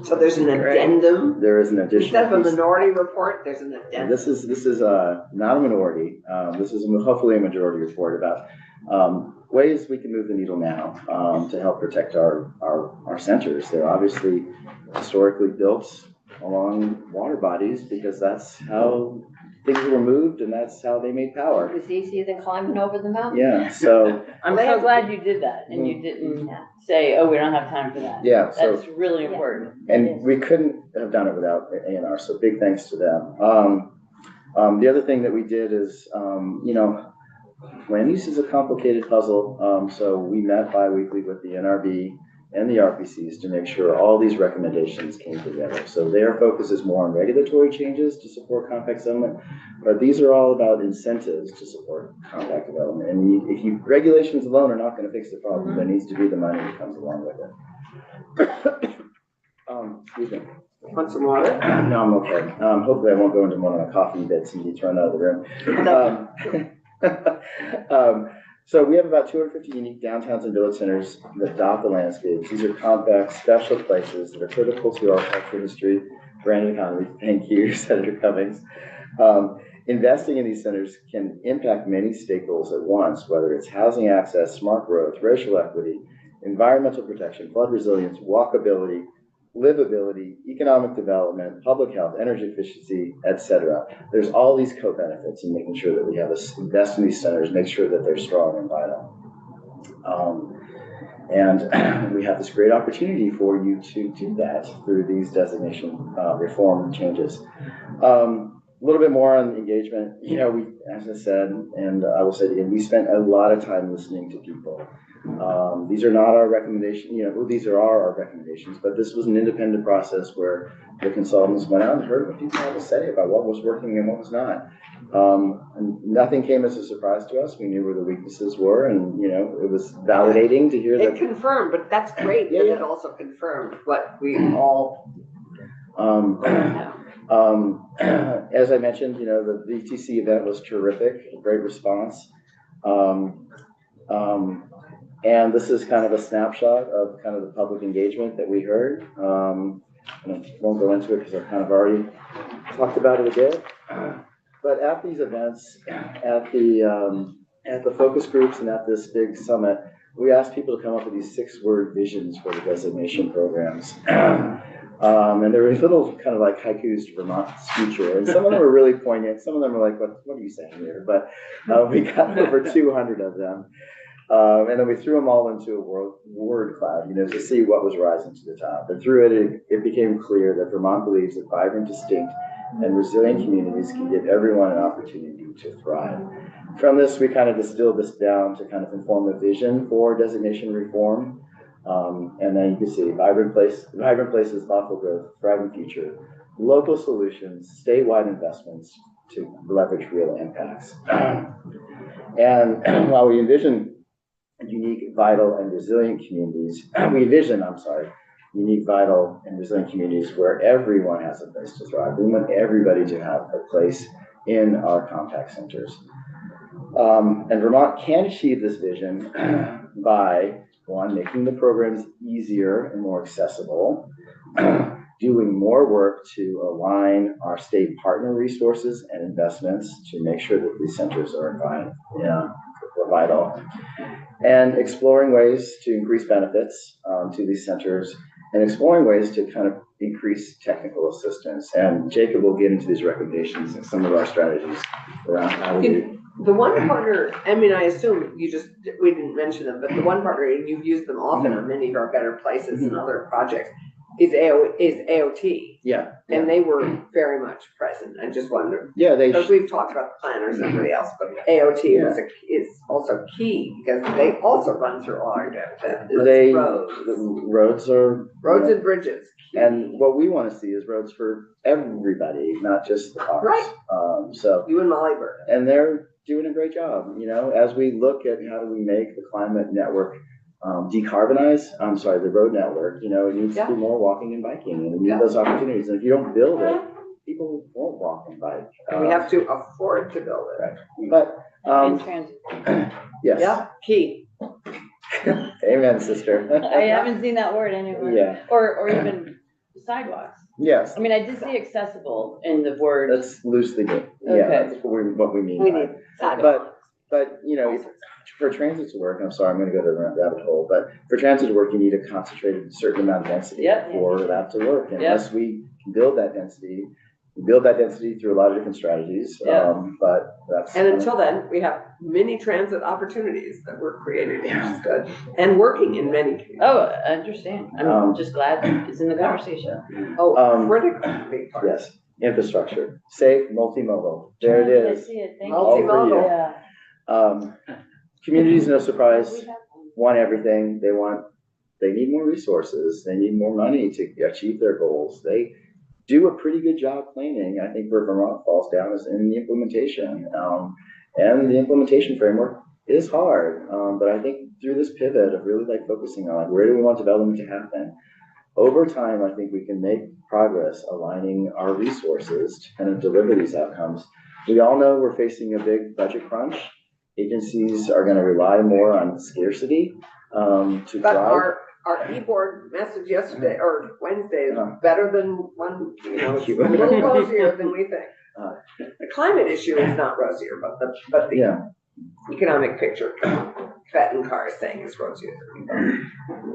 So there's an addendum. There is an additional. Instead of a minority report, there's an addendum. This is not a minority. This is hopefully a majority report about ways we can move the needle now to help protect our centers. They're obviously historically built along water bodies because that's how things were moved and that's how they made power. It was easier than climbing over the mountain. Yeah, so I'm so glad you did that and you didn't say, oh, we don't have time for that. yeah, so That's really important. and we couldn't have done it without ANR, so big thanks to them. The other thing that we did is, land use is a complicated puzzle, so we met bi-weekly with the NRB and the RPCs to make sure all these recommendations came together. So their focus is more on regulatory changes to support compact settlement, but these are all about incentives to support compact development. And if regulations alone are not going to fix the problem, there needs to be the money that comes along with it. Excuse me. Want some water? No, I'm okay. Hopefully I won't go into one of the coffee bits and be thrown out of the room. So we have about 250 unique downtowns and village centers that dot the landscapes. These are compact, special places that are critical to our cultural history, brand economy. Thank you, Senator Cummings. Investing in these centers can impact many stakeholders at once, whether it's housing access, smart growth, racial equity, environmental protection, flood resilience, walkability, livability, economic development, public health, energy efficiency, etc. There's all these co-benefits in making sure that we have us invest in these centers, make sure that they're strong and vital. And we have this great opportunity for you to do that through these designation reform changes. A little bit more on engagement. We, as I said, and I will say it again, we spent a lot of time listening to people. These are not our recommendations, these are our recommendations, but this was an independent process where the consultants went out and heard what people had to say about what was working and what was not. And nothing came as a surprise to us. We knew where the weaknesses were, and it was validating to hear that. It confirmed, but that's great that it also confirmed what we all as I mentioned, the VTC event was terrific, a great response. And this is kind of a snapshot of kind of the public engagement that we heard. And I won't go into it because I've kind of already talked about it a bit. But at these events, at the focus groups and at this big summit, we asked people to come up with these 6-word visions for the designation programs. And there were little kind of like haikus to Vermont's future. And some of them were really poignant. Some of them were like, what are you saying here? But we got over 200 of them. And then we threw them all into a word cloud, to see what was rising to the top. And through it became clear that Vermont believes that vibrant, distinct, and resilient communities can give everyone an opportunity to thrive. From this, we kind of distilled this down to kind of inform a vision for designation reform. And then you can see vibrant places, thoughtful growth, thriving future, local solutions, statewide investments to leverage real impacts. And while we envision unique, vital, and resilient communities, unique, vital, and resilient communities where everyone has a place to thrive. We want everybody to have a place in our compact centers. And Vermont can achieve this vision by, one, making the programs easier and more accessible, doing more work to align our state partner resources and investments to make sure that these centers are vital, and exploring ways to increase benefits to these centers, and exploring ways to kind of increase technical assistance. And Jacob will get into these recommendations and some of our strategies around how we do. The one partner, I assume we didn't mention them, but the one partner, and you've used them often on many of our better places and other projects. is AOT, Yeah. and they were very much present. I just wondered, Yeah, they, because we've talked about the planners and everybody else, but AOT is also key because they also run through all our they, roads. the roads are. Roads and bridges. And what we want to see is roads for everybody, not just the cars. Right. So, You and Molly Bird. and they're doing a great job, as we look at how do we make the climate network decarbonize, the road network, it needs to be more walking and biking, and we need those opportunities. And if you don't build it, people won't walk and bike. And we have to afford to build it. Right. But, And transit. yes. Yeah, key. Amen, sister. I haven't seen that word anywhere. Yeah, Or even sidewalks. yes, I mean, I did see accessible in the word. that's loosely good. Yeah, Okay. that's what we mean We by need it. sidewalks. But, for transit to work, I'm sorry, I'm gonna go to the rabbit hole, but for transit to work, you need a concentrated certain amount of density Yep. for that to work. Yep. Unless we can build that density, we build that density through a lot of different strategies. Yeah. But that's. And until then, we have many transit opportunities that we're creating, which is good, and working in many communities. Oh, I understand. I'm Um, just glad it's in the conversation. Oh, critical, big part. Yes, infrastructure, safe, multimodal, there it I is. see it. Thank All you. for you. Multimodal. Yeah. Communities, no surprise, We have one. want everything. They need more resources. They need more money to achieve their goals. They do a pretty good job planning. I think where Vermont falls down is in the implementation. And the implementation framework is hard. But I think through this pivot of really focusing on where do we want development to happen, over time, I think we can make progress aligning our resources to kind of deliver these outcomes. We all know we're facing a big budget crunch. Agencies are going to rely more on scarcity to But drive. our e-board message yesterday or Wednesday is Uh-huh. better than one, it's Thank a you. little rosier than we think. Uh, The climate issue is not rosier, but the Yeah, economic picture, Fenton Carr is saying is rosier.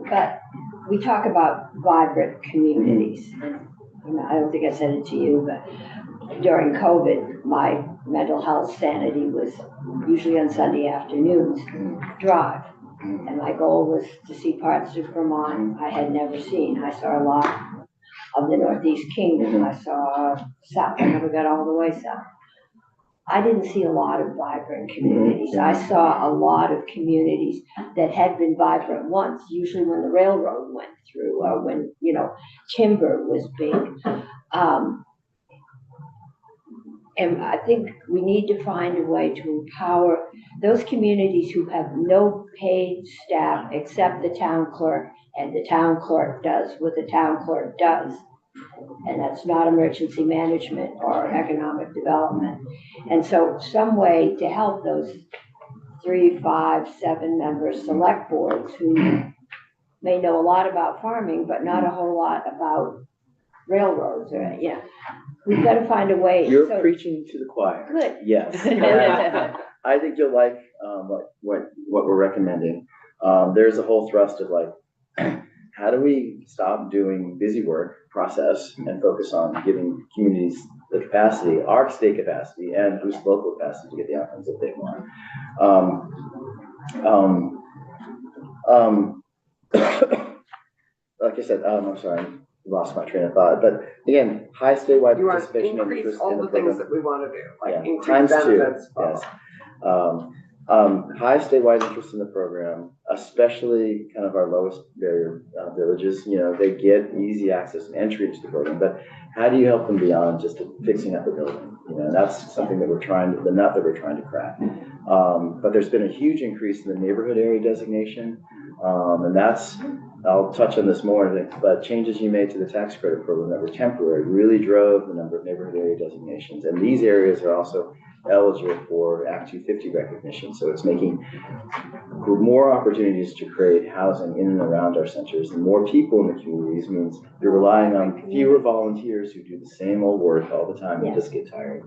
But we talk about vibrant communities. And I don't think I said it to you, but during COVID, my mental health sanity was usually on Sunday afternoons, drive. And my goal was to see parts of Vermont I had never seen. I saw a lot of the Northeast Kingdom. I saw South. I never got all the way south. I didn't see a lot of vibrant communities. I saw a lot of communities that had been vibrant once, usually when the railroad went through or when, timber was big. And I think we need to find a way to empower those communities who have no paid staff except the town clerk, and the town clerk does what the town clerk does. And that's not emergency management or economic development. And so some way to help those 3, 5, 7 member select boards who may know a lot about farming, but not a whole lot about railroads or, we've got to find a way. you're So- preaching to the choir. Good. Yes. I think you'll like what we're recommending. There's a whole thrust of how do we stop doing busy work process and focus on giving communities the capacity, our state capacity, and boost local capacity to get the outcomes that they want. Like I said, I'm sorry, lost my train of thought. But again, high statewide You want to participation and increase interest all in the the things program. that we want to do, like Yeah, increase times two, benefits. blah, yes. blah. High statewide interest in the program, especially kind of our lowest barrier villages, they get easy access and entry into the program, but how do you help them beyond just fixing up a building? That's something that the nut that we're trying to crack. But there's been a huge increase in the neighborhood area designation, and I'll touch on this more, but changes you made to the tax credit program that were temporary really drove the number of neighborhood area designations. And these areas are also eligible for Act 250 recognition. So it's making more opportunities to create housing in and around our centers. And more people in the communities means you're relying on fewer volunteers who do the same old work all the time and just get tired.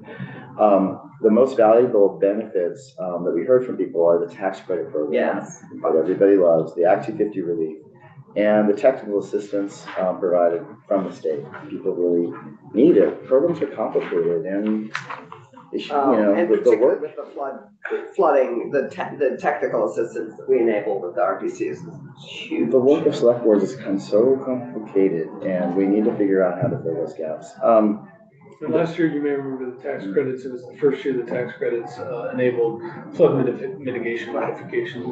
The most valuable benefits that we heard from people are the tax credit program Yes. that everybody loves, the Act 250 relief, and the technical assistance provided from the state. People really need it. Programs are complicated, and issue, the And particularly work. with the flooding, the technical assistance that we enable with the RPCs is huge. The work of select boards has become so complicated, and we need to figure out how to fill those gaps. And last year, you may remember the tax credits, it was the first year the tax credits enabled flood mitigation modifications.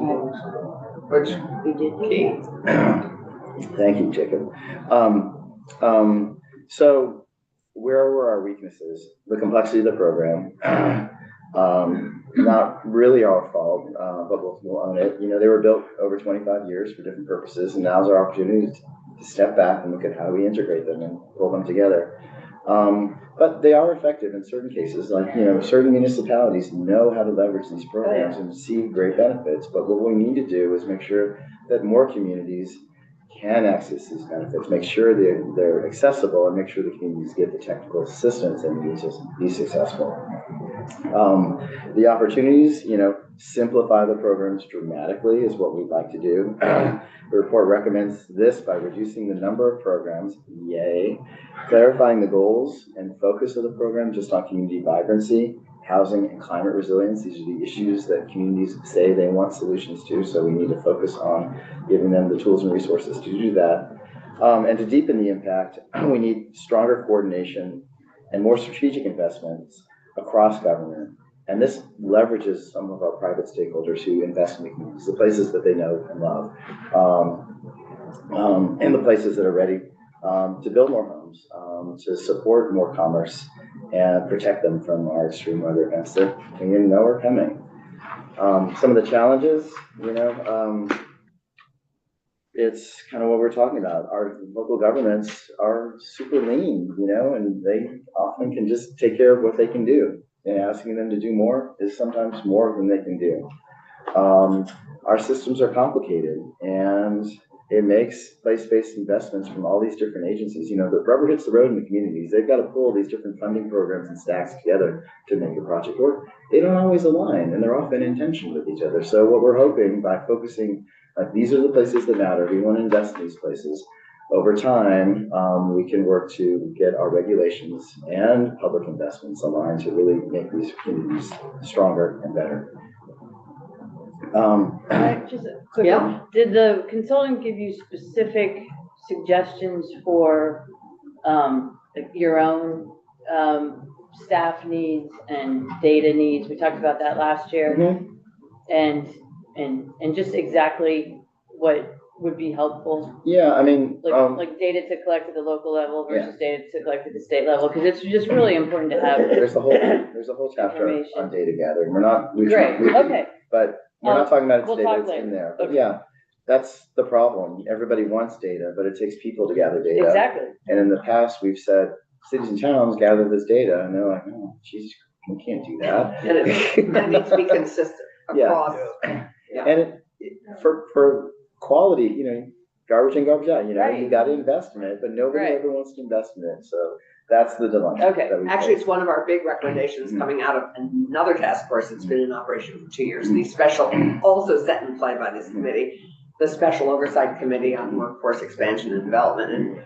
Which We did key. Thank you, Jacob. So where were our weaknesses? The complexity of the program, not really our fault, but we'll own it. They were built over 25 years for different purposes, and now's our opportunity to step back and look at how we integrate them and pull them together. But they are effective in certain cases, like, certain municipalities know how to leverage these programs and see great benefits. But what we need to do is make sure that more communities can access these benefits, make sure they're accessible, and make sure the communities get the technical assistance they need to be successful. The opportunities, simplify the programs dramatically is what we'd like to do. The report recommends this by reducing the number of programs, yay, clarifying the goals and focus of the program just on community vibrancy, housing, and climate resilience. These are the issues that communities say they want solutions to, so we need to focus on giving them the tools and resources to do that. And to deepen the impact, we need stronger coordination and more strategic investments across government. And this leverages some of our private stakeholders who invest in the communities, the places that they know and love, and the places that are ready to build more homes, to support more commerce and protect them from our extreme weather events that we know are coming. Some of the challenges, it's kind of what we're talking about. Our local governments are super lean, and they often can just take care of what they can do. And asking them to do more is sometimes more than they can do. Our systems are complicated, and it makes place-based investments from all these different agencies. The rubber hits the road in the communities. They've got to pull these different funding programs and stacks together to make a project work. They don't always align, and they're often in tension with each other. So what we're hoping by focusing, these are the places that matter. We want to invest in these places. Over time, we can work to get our regulations and public investments aligned to really make these communities stronger and better. Just a quick Yeah. one. Did the consultant give you specific suggestions for your own staff needs and data needs? We talked about that last year, and just exactly what would be helpful. Yeah, I mean, like data to collect at the local level versus data to collect at the state level, because it's just really important to have. There's a whole chapter on data gathering. We're not but we're not talking about its data. It's in there. But yeah, that's the problem. Everybody wants data, but it takes people to gather data. Exactly. And in the past, we've said cities and towns gather this data, and they're like, oh, geez, we can't do that. And it needs to be consistent across. Yeah. And for quality, garbage in, garbage out, you got to invest in it, but nobody ever wants to invest in it. So that's the dilemma. Okay. Actually, it's one of our big recommendations coming out of another task force that's been in operation for 2 years. The special, also set in play by this committee, the Special Oversight Committee on Workforce Expansion and Development. And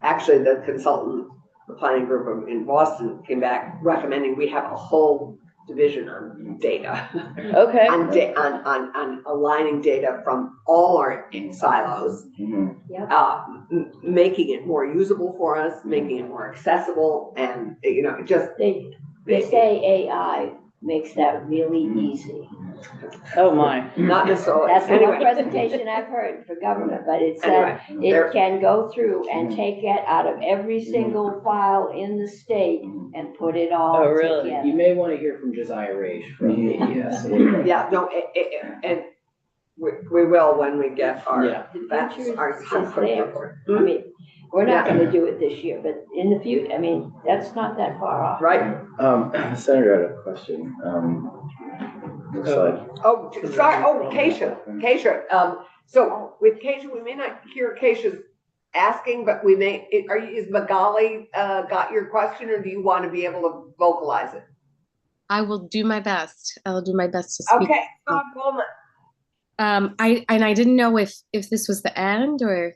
actually, the consultant, the planning group in Boston came back recommending we have a whole division on data. Okay. on aligning data from all our silos, making it more usable for us, making it more accessible, and just They say AI makes that really easy. Oh my. not necessarily. That's the Anyway. one presentation I've heard for government, but it said it can go through and take it out of every single file in the state and put it all Oh, really? together. You may want to hear from Josiah Raish from AES. Yeah, no, and we will when we get our, Yeah. that's our It's conflict there. report. I mean, we're not gonna do it this year, but in the future, I mean, that's not that far off. Right? Senator had a question. Looks like. Oh, sorry, Keisha, so with Keisha, we may not hear Keisha's asking, but we may, is Magali, got your question, or do you want to be able to vocalize it? I will do my best. I'll do my best to speak. Okay, Scott Coleman. I didn't know if this was the end, or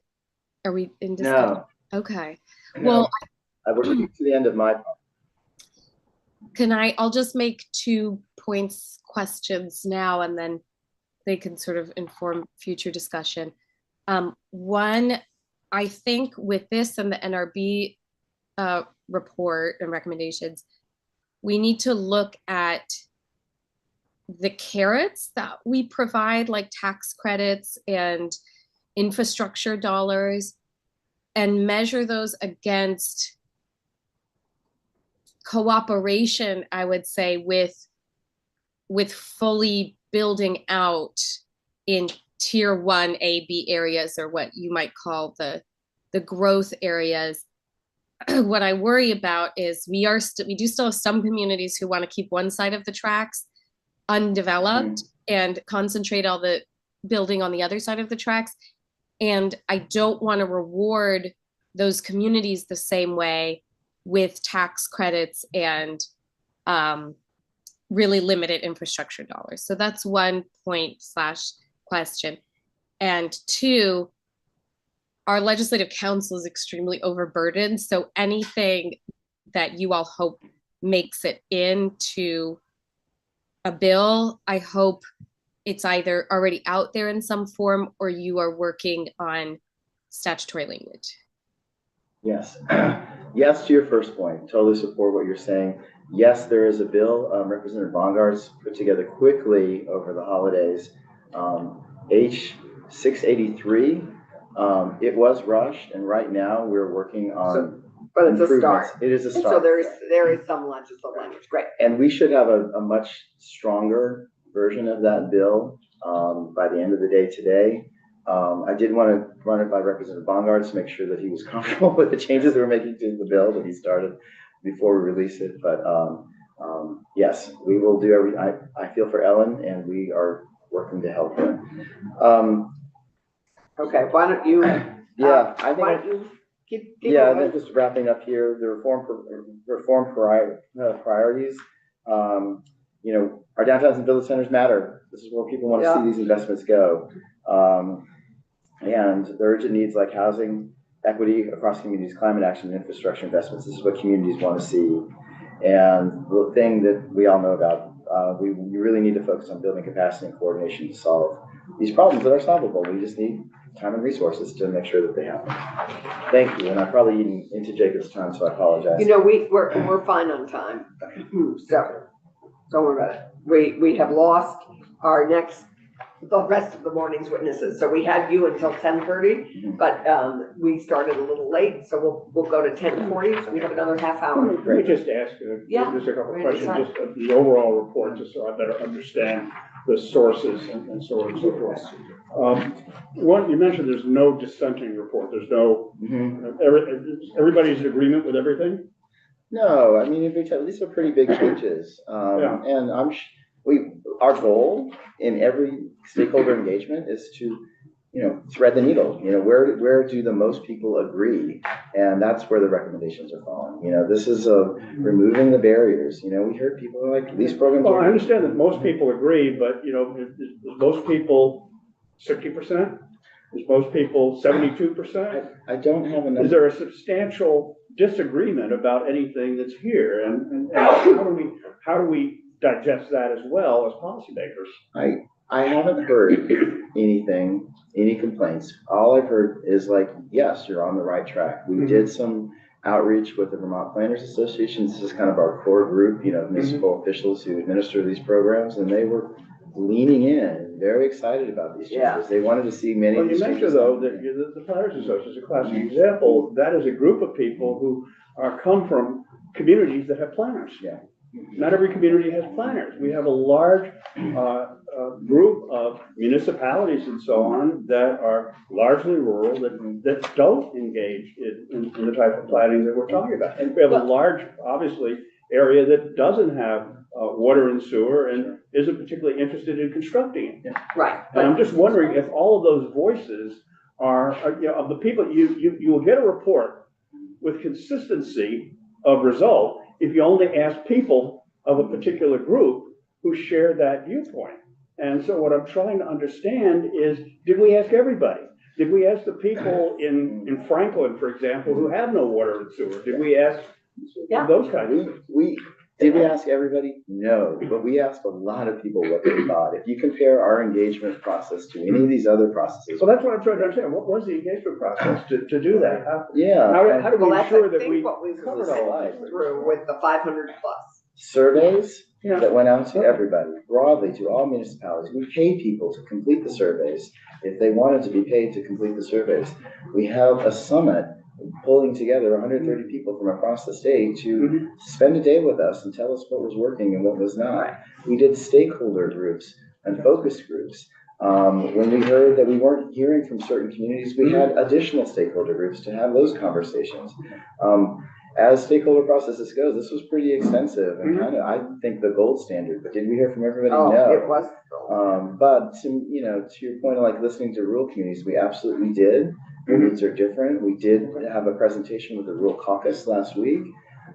are we in discussion? No. Okay. No. Well, I will speak to the end of my part. I'll just make 2 points, questions now, and then they can sort of inform future discussion. One, I think with this and the NRB report and recommendations, we need to look at the carrots that we provide, like tax credits and infrastructure dollars, and measure those against cooperation, I would say, with fully building out in tier 1 A, B areas, or what you might call the growth areas. What I worry about is we do still have some communities who want to keep one side of the tracks undeveloped and concentrate all the building on the other side of the tracks. And I don't want to reward those communities the same way with tax credits and really limited infrastructure dollars. So that's 1 point / question. And 2, our legislative council is extremely overburdened. So anything that you all hope makes it into a bill, I hope it's either already out there in some form or you are working on statutory language. Yes. Yes to your first point. Totally support what you're saying. Yes, there is a bill. Representative Bongart's put together quickly over the holidays. H683. It was rushed, and right now we're working on but it's a start. It is a start. So there is some legislative language. Great. And we should have a much stronger version of that bill by the end of the day today. I did want to run it by Representative Bongard to make sure that he was comfortable with the changes that we're making to the bill that he started before we release it. But yes, we will do I feel for Ellen, and we are working to help her. Okay, why don't you? Yeah, I think. Why don't you keep Yeah, going? and then just wrapping up here, the reform priorities. You know, our downtowns and village centers matter. This is where people want to see these investments go. And the urgent needs like housing, equity across communities, climate action, and infrastructure investments. This is what communities want to see. And the thing that we all know about, we really need to focus on building capacity and coordination to solve these problems that are solvable. We just need time and resources to make sure that they happen. Thank you. And I'm probably eating into Jacob's time, so I apologize. You know, we're fine on time. So don't worry about it. We have lost our the rest of the morning's witnesses. So we had you until 10:30, but we started a little late, so we'll go to 10:40. So we have another half hour. Let me just ask just a couple of questions, just of the overall report, just so I better understand the sources and so on and so forth. One, you mentioned there's no dissenting report. There's no, everybody's in agreement with everything? No, I mean, these are pretty big changes. And our goal in every stakeholder engagement is to, thread the needle. Where do the most people agree? And that's where the recommendations are falling. This is removing the barriers. We heard people like these programs. Well, I understand that most people agree, but is most people 60%? Is most people 72%? I don't have enough. Is there a substantial disagreement about anything that's here? And how do we digest that as well as policymakers? I haven't heard any complaints. All I've heard is yes, you're on the right track. We did some outreach with the Vermont Planners Association. This is kind of our core group, municipal officials who administer these programs, and they were leaning in, very excited about these changes. Yeah. They wanted to see many of these changes. You mentioned, though, that the Planners Association is a classic example. That is a group of people who come from communities that have planners. Yeah. Not every community has planners. We have a large group of municipalities and so on that are largely rural, that don't engage in the type of planning that we're talking about. And we have a large, obviously, area that doesn't have water and sewer and isn't particularly interested in constructing it. Right. And I'm just wondering if all of those voices are of the people, you will get a report with consistency of result if you only ask people of a particular group who share that viewpoint. And so what I'm trying to understand is, did we ask everybody? Did we ask the people in Franklin, for example, who have no water and sewer? Did we ask those kinds of things? Did we ask everybody? No, but we asked a lot of people what they thought. If you compare our engagement process to any of these other processes, So that's what I'm trying to understand. What was the engagement process to do that? yeah, How do Well, we that's, ensure I that we think, what we covered was all that? through with the 500 plus. surveys Yeah. that went out to everybody, broadly to all municipalities. We pay people to complete the surveys if they wanted to be paid to complete the surveys. We have a summit pulling together 130 people from across the state to spend a day with us and tell us what was working and what was not. We did stakeholder groups and focus groups. When we heard that we weren't hearing from certain communities, we had additional stakeholder groups to have those conversations. As stakeholder processes go, this was pretty extensive and kind of, I think, the gold standard. But did we hear from everybody? Oh, No. it was. But to your point of like listening to rural communities, we absolutely did. Their needs are different. We did have a presentation with the Rural Caucus last week,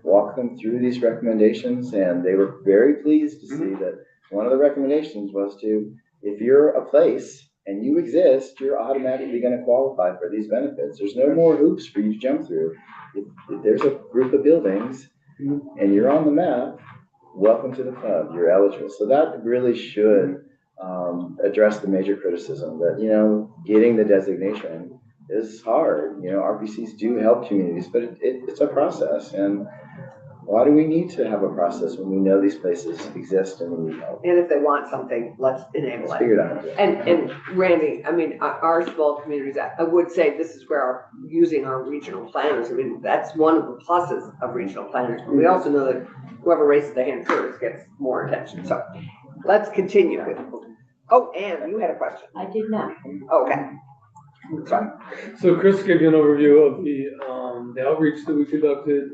walk them through these recommendations, and they were very pleased to see that one of the recommendations was to, if you're a place and you exist, you're automatically going to qualify for these benefits. There's no more hoops for you to jump through. If there's a group of buildings and you're on the map, welcome to the club, you're eligible. So that really should address the major criticism that, getting the designation is hard. RPCs do help communities, but it's a process. And why do we need to have a process when we know these places exist and we need help? And if they want something, let's enable Let's it. figure it out. And Randy, I mean, our small communities, I would say this is where using our regional planners, I mean, that's one of the pluses of regional planners. But we also know that whoever raises their hand first gets more attention. So let's continue with, Anne, you had a question. I did not. Okay. Sorry. So Chris gave you an overview of the outreach that we conducted,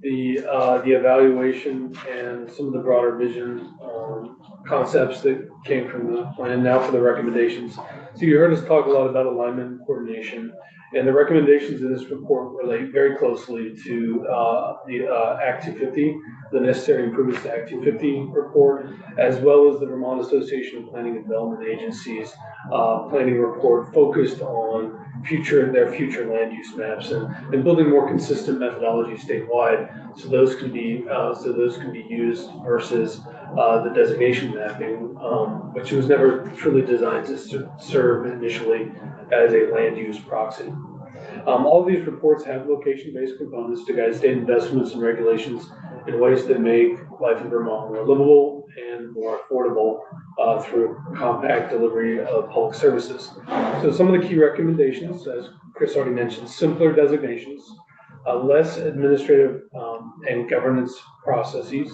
the evaluation and some of the broader vision concepts that came from the plan. Now for the recommendations. So you heard us talk a lot about alignment and coordination, and the recommendations in this report relate very closely to the Act 250, the necessary improvements to Act 250 report, as well as the Vermont Association of Planning and Development Agencies planning report focused on their future land use maps and building more consistent methodology statewide, so those can be used versus the designation mapping, which was never truly designed to serve initially as a land use proxy. All of these reports have location-based components to guide state investments and regulations in ways that make life in Vermont more livable and more affordable through compact delivery of public services. So some of the key recommendations, as Chris already mentioned, simpler designations, less administrative and governance processes,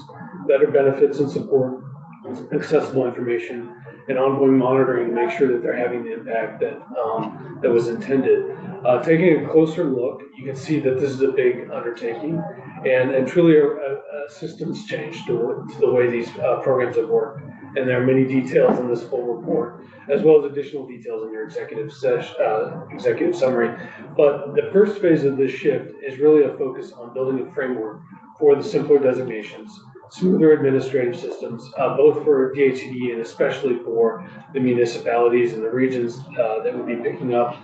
better benefits and support, accessible information, and ongoing monitoring to make sure that they're having the impact that was intended. Taking a closer look, you can see that this is a big undertaking and truly a systems change to the way these programs have worked. And there are many details in this full report, as well as additional details in your executive summary. But the first phase of this shift is really a focus on building a framework for the simpler designations, smoother administrative systems, both for DHCD and especially for the municipalities and the regions that would be picking up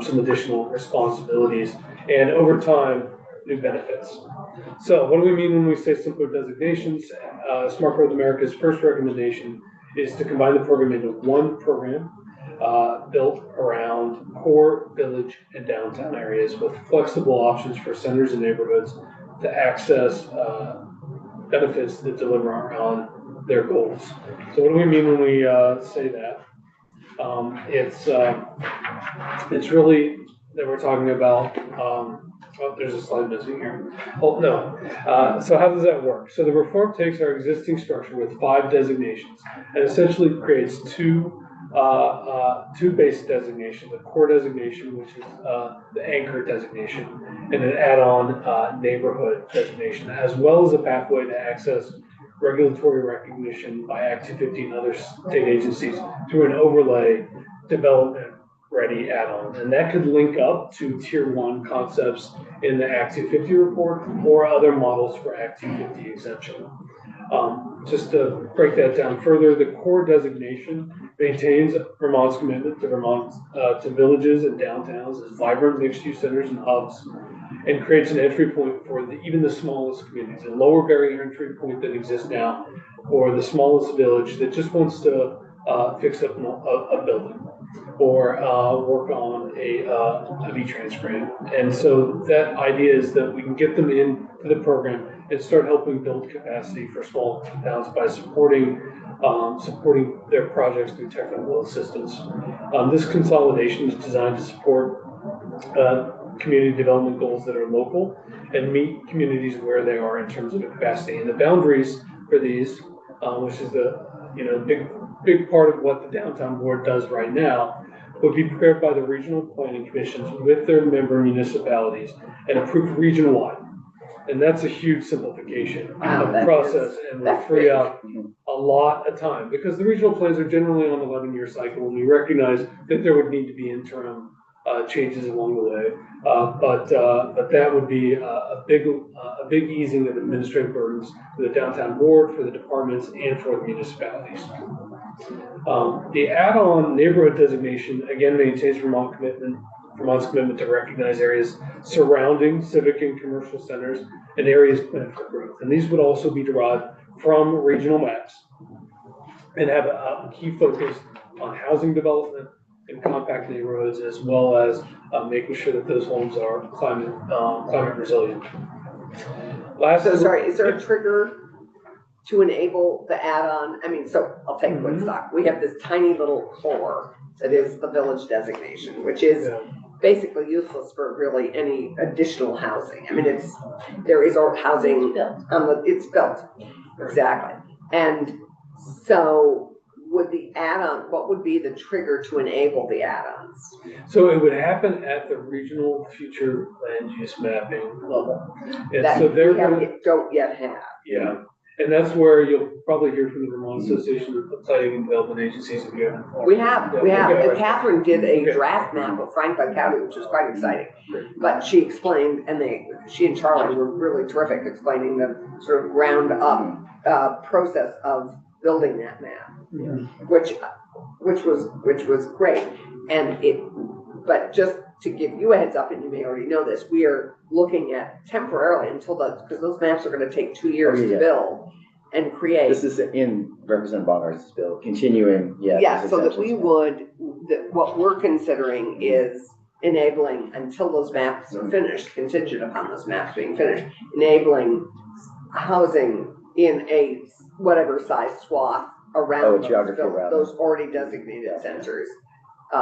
some additional responsibilities, and over time, new benefits. So what do we mean when we say simpler designations? Smart Growth America's first recommendation is to combine the program into one program built around core, village, and downtown areas with flexible options for centers and neighborhoods to access benefits that deliver on their goals. So what do we mean when we say that? It's really that we're talking about, there's a slide missing here. Oh, no. So how does that work? So the reform takes our existing structure with 5 designations and essentially creates two base designations, a core designation, which is the anchor designation, and an add-on neighborhood designation, as well as a pathway to access regulatory recognition by Act 250 and other state agencies through an overlay development ready add-on. And that could link up to Tier 1 concepts in the Act 250 report or other models for Act 250 exemption. Just to break that down further, the core designation maintains Vermont's commitment to villages and downtowns as vibrant mixed-use centers and hubs and creates an entry point for even the smallest communities, a lower barrier entry point that exists now for the smallest village that just wants to fix up a building or work on a V-Trans grant. And so that idea is that we can get them into the program and start helping build capacity for small towns by supporting their projects through technical assistance. This consolidation is designed to support community development goals that are local and meet communities where they are in terms of capacity. And the boundaries for these, which is the big part of what the downtown board does right now, would be prepared by the regional planning commissions with their member municipalities and approved region-wide. And that's a huge simplification of the process and will free up a lot of time, because the regional plans are generally on an 11-year cycle, and we recognize that there would need to be interim changes along the way. But that would be a big easing of administrative burdens for the downtown board, for the departments, and for the municipalities. The add-on neighborhood designation again maintains Vermont's commitment to recognize areas surrounding civic and commercial centers and areas planned for growth. And these would also be derived from regional maps and have a key focus on housing development in compact neighborhoods, as well as making sure that those homes are climate resilient. So sorry, is there a trigger to enable the add-on? I mean, so I'll take Woodstock. We have this tiny little core that is the village designation, which is basically useless for really any additional housing. I mean, there is housing it's built. Exactly. And so would the add-on, what would be the trigger to enable the add-ons? So it would happen at the regional future land use mapping level. And That so they're don't yet have. Yeah. And that's where you'll probably hear from the Vermont Association of Planning and Development Agencies if you haven't. We have. Okay, And right. Catherine did a Okay. draft map of Franklin County, which was quite exciting. But she explained, and she and Charlie were really terrific explaining the sort of ground up process of building that map, which was great. But just to give you a heads up, and you may already know this, we are looking at temporarily because those maps are going to take 2 years to build and create. This is in Representative Bongart's bill, continuing, Yeah, so that what we're considering is enabling, until those maps are finished, contingent upon those maps being finished, enabling housing in a whatever size swath around those already designated centers.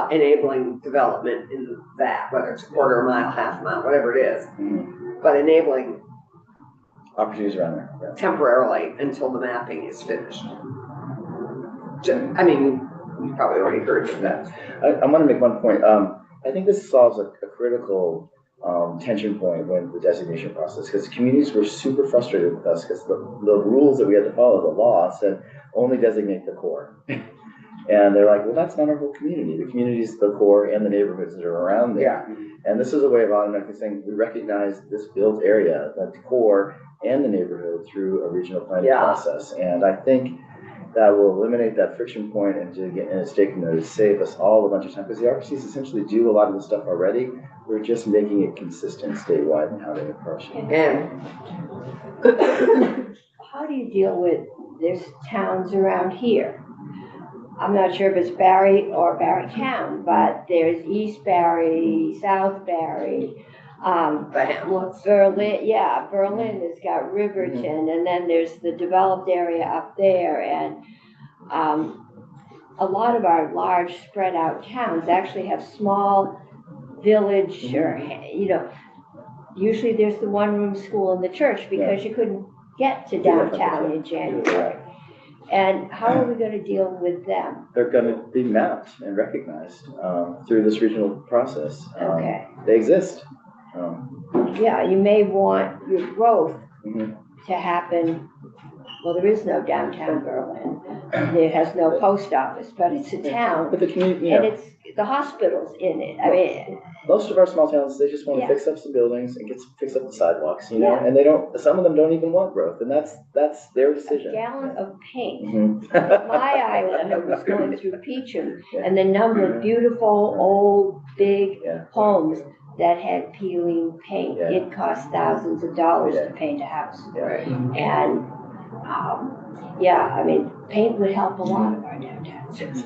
Enabling development in that, whether it's a quarter of a mile, half a mile, whatever it is, but enabling opportunities around there temporarily until the mapping is finished. I mean, you've probably already heard of that. I want to make one point. I think this solves a critical tension point when the designation process, because communities were super frustrated with us because the rules that we had to follow, the law said only designate the core. And they're like, well, that's not our whole community. The community is the core and the neighborhoods that are around there. Yeah. And this is a way of automatically saying we recognize this built area, the core and the neighborhood through a regional planning process. And I think that will eliminate that friction point and it's taking to save us all a bunch of time, because the RPCs essentially do a lot of the stuff already. We're just making it consistent statewide in how they approach it. And how do you deal with, there's towns around here. I'm not sure if it's Barry or Barrytown, but there's East Barry, South Barry, the Hamlets. Berlin, Berlin has got Riverton, and then there's the developed area up there, and a lot of our large spread out towns actually have small village or, usually there's the one-room school in the church because you couldn't get to downtown in January. And how are we going to deal with them? They're going to be mapped and recognized through this regional process. Okay. They exist. Yeah, you may want your growth to happen. Well, there is no downtown Berlin. It has no post office, but it's a town. But the community, and it's the hospital's in it. I mean, most of our small towns, they just want to fix up some buildings and fix up the sidewalks, and they don't, some of them don't even want growth, and that's their decision. A gallon of paint. My island was going through Peacham, and the number of beautiful, old, big homes that had peeling paint. Yeah. It cost thousands of dollars to paint a house. Yeah. And, yeah, I mean, paint would help a lot of our downtowns.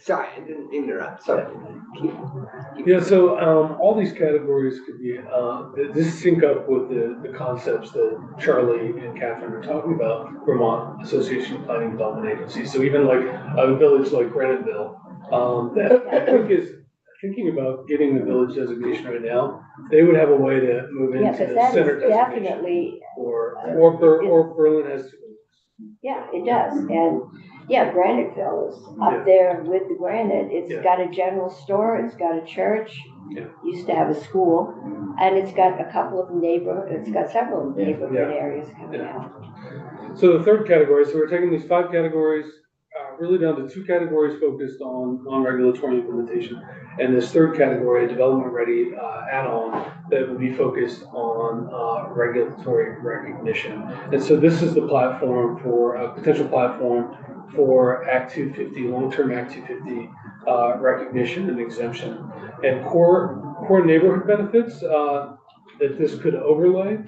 Sorry, I didn't interrupt, so. Yeah, so, all these categories could be, this sync up with the concepts that Charlie and Catherine are talking about, Vermont Association of Planning Development Agencies. So even like a village like Graniteville, that I think is thinking about getting the village designation right now, they would have a way to move Yeah, into because the that center is designation. definitely, Or Berlin has two. yeah, it does. And, yeah, Graniteville is Yeah. up there with the granite. It's Yeah. got a general store, it's got a church, Yeah. used to have a school, and it's got a couple of it's got several Yeah. neighborhood Yeah. areas coming Yeah. out. So the third category, so we're taking these 5 categories, really down to 2 categories focused on regulatory implementation. And this third category, development ready add-on, that will be focused on regulatory recognition. And so this is the platform for, a potential platform for Act 250, long-term Act 250 recognition and exemption. And core neighborhood benefits that this could overlay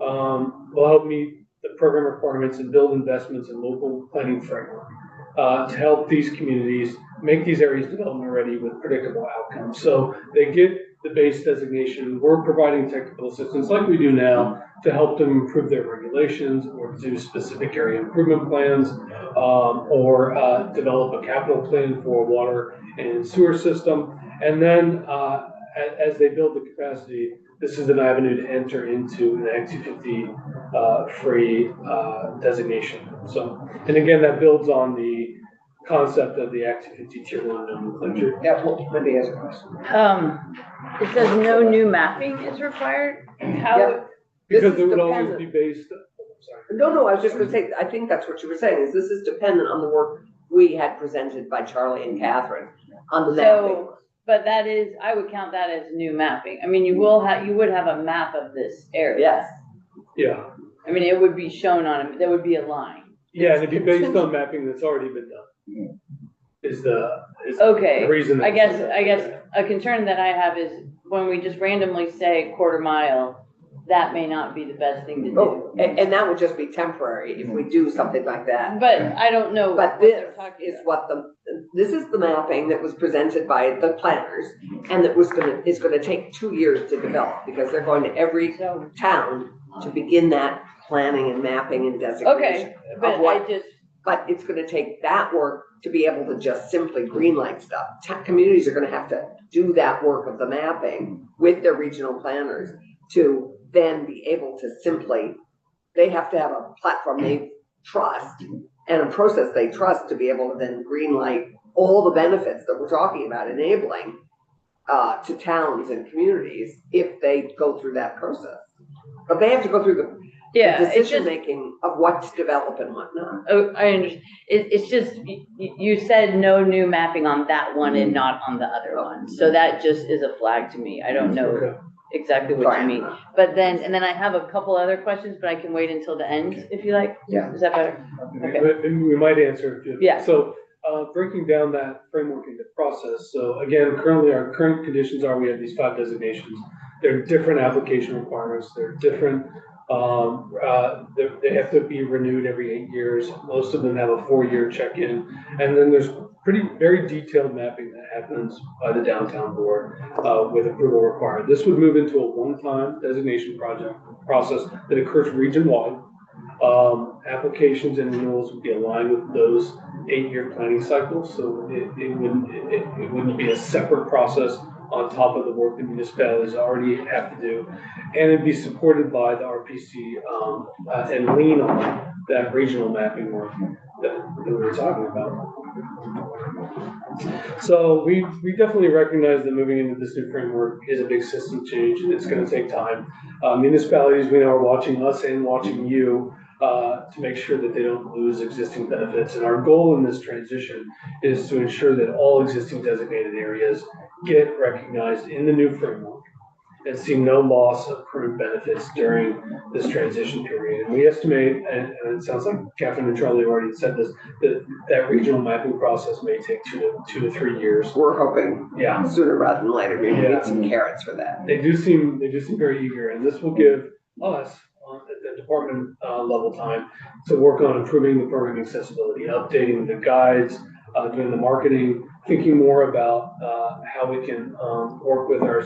will help meet the program requirements and build investments in local planning framework to help these communities make these areas development ready with predictable outcomes. So they get the base designation. We're providing technical assistance like we do now to help them improve their regulations or do specific area improvement plans or develop a capital plan for water and sewer system. And then as they build the capacity, this is an avenue to enter into an Act 250 free designation. So, and again, that builds on the concept of the Act 250 Tier 1 nomenclature. Yeah, well, Wendy has a question. It says no new mapping is required. How, Yeah. Because This it is would always dependent. be based, sorry. No, I was just gonna say, I think that's what you were saying, is this is dependent on the work we had presented by Charlie and Catherine on the mapping. so, but that is, I would count that as new mapping. I mean, you would have a map of this area. Yes. Yeah, I mean, it would be shown on, there would be a line. yeah, and it'd be based on mapping that's already been done. Is the Okay, reason. I guess a concern that I have is when we just randomly say quarter mile, that may not be the best thing to Oh, do. and that would just be temporary if we do something like that. But I don't know But what this they're talking is about. this is the mapping that was presented by the planners and that is gonna take 2 years to develop because they're going to every So, town to begin that planning and mapping and designation. Okay, but of what- I just, But it's gonna take that work to be able to just simply greenlight stuff. Communities are gonna have to do that work of the mapping with their regional planners to then be able to simply, they have to have a platform they trust and a process they trust to be able to then greenlight all the benefits that we're talking about enabling to towns and communities if they go through that process. But they have to go through the yeah, it's decision just, making of what to develop and what not. oh, I understand. It's just, you said no new mapping on that one and not on the other one. So that just is a flag to me. I don't know Okay. exactly what you mean. But then I have a couple other questions, but I can wait until the end if you like. Yeah. Is that better? Okay. Maybe we might answer a few. Yeah. So, breaking down that framework into process. So again, currently our current conditions are we have these 5 designations. There are different application requirements. They're different. They have to be renewed every 8 years. Most of them have a 4-year check-in. And then there's very detailed mapping that happens by the downtown board with approval required. This would move into a one-time designation process that occurs region-wide. Applications and renewals would be aligned with those 8-year planning cycles. So it wouldn't be a separate process on top of the work the municipalities already have to do. And it'd be supported by the RPC and lean on that regional mapping work that we were talking about. So we definitely recognize that moving into this new framework is a big system change and it's gonna take time. Municipalities, we know, are watching us and watching you to make sure that they don't lose existing benefits. And our goal in this transition is to ensure that all existing designated areas get recognized in the new framework. and see no loss of current benefits during this transition period. And we estimate, and it sounds like Catherine and Charlie already said this, that regional mapping process may take 2 to 3 years. We're hoping Yeah, sooner rather than later. We Yeah. need some carrots for that. they do seem very eager, and this will give us at the department level time to work on improving the program accessibility, updating the guides, doing the marketing, thinking more about how we can work with our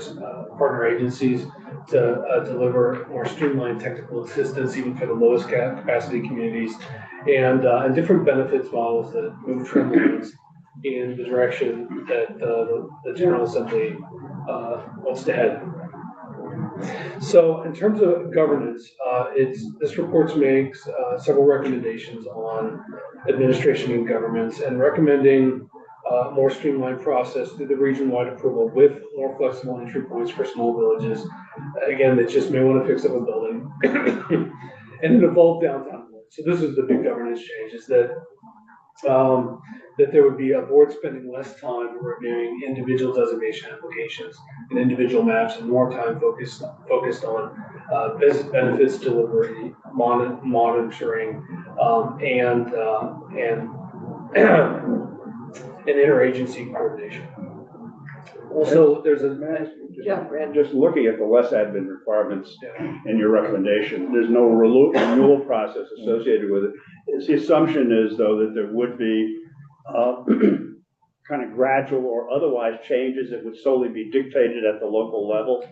partner agencies to deliver more streamlined technical assistance, even for the lowest capacity communities, and different benefits models that move trend lines in the direction that the General Assembly wants to head. So in terms of governance, this report makes several recommendations on administration and governments, and recommending more streamlined process through the region-wide approval with more flexible entry points for small villages. Again, that just may want to fix up a building and an evolved downtown board. So this is the big governance change, is that there would be a board spending less time reviewing individual designation applications and individual maps, and more time focused on business benefits delivery, monitoring, and interagency coordination. Also, there's Just looking at the less admin requirements in your recommendation, there's no renewal process associated with it. The assumption is, though, that there would be kind of gradual or otherwise changes that would solely be dictated at the local level,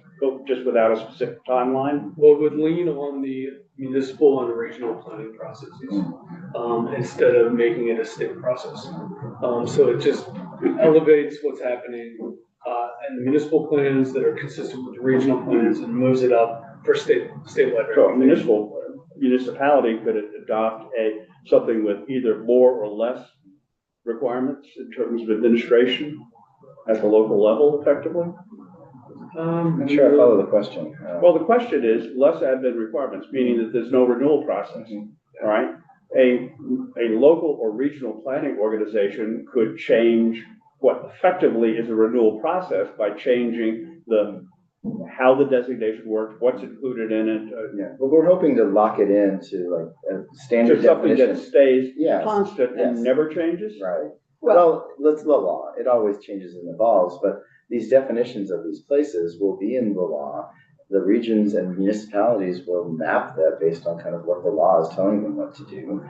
just without a specific timeline. Well, it would lean on the municipal and regional planning processes instead of making it a state process. So it just elevates what's happening in the municipal plans that are consistent with the regional plans and moves it up for statewide. So a municipality could adopt something with either more or less requirements in terms of administration at the local level, effectively. I'm not sure I follow the question. Well, the question is less admin requirements, meaning that there's no renewal process, all right? A local or regional planning organization could change what effectively is a renewal process by changing how the designation works, what's included in it. Yeah, but we're hoping to lock it into like a standard Just something definition. that stays Yes, constant and yes. never changes? Right. Well, that's the law. It always changes and evolves, but these definitions of these places will be in the law. The regions and municipalities will map that based on kind of what the law is telling them what to do.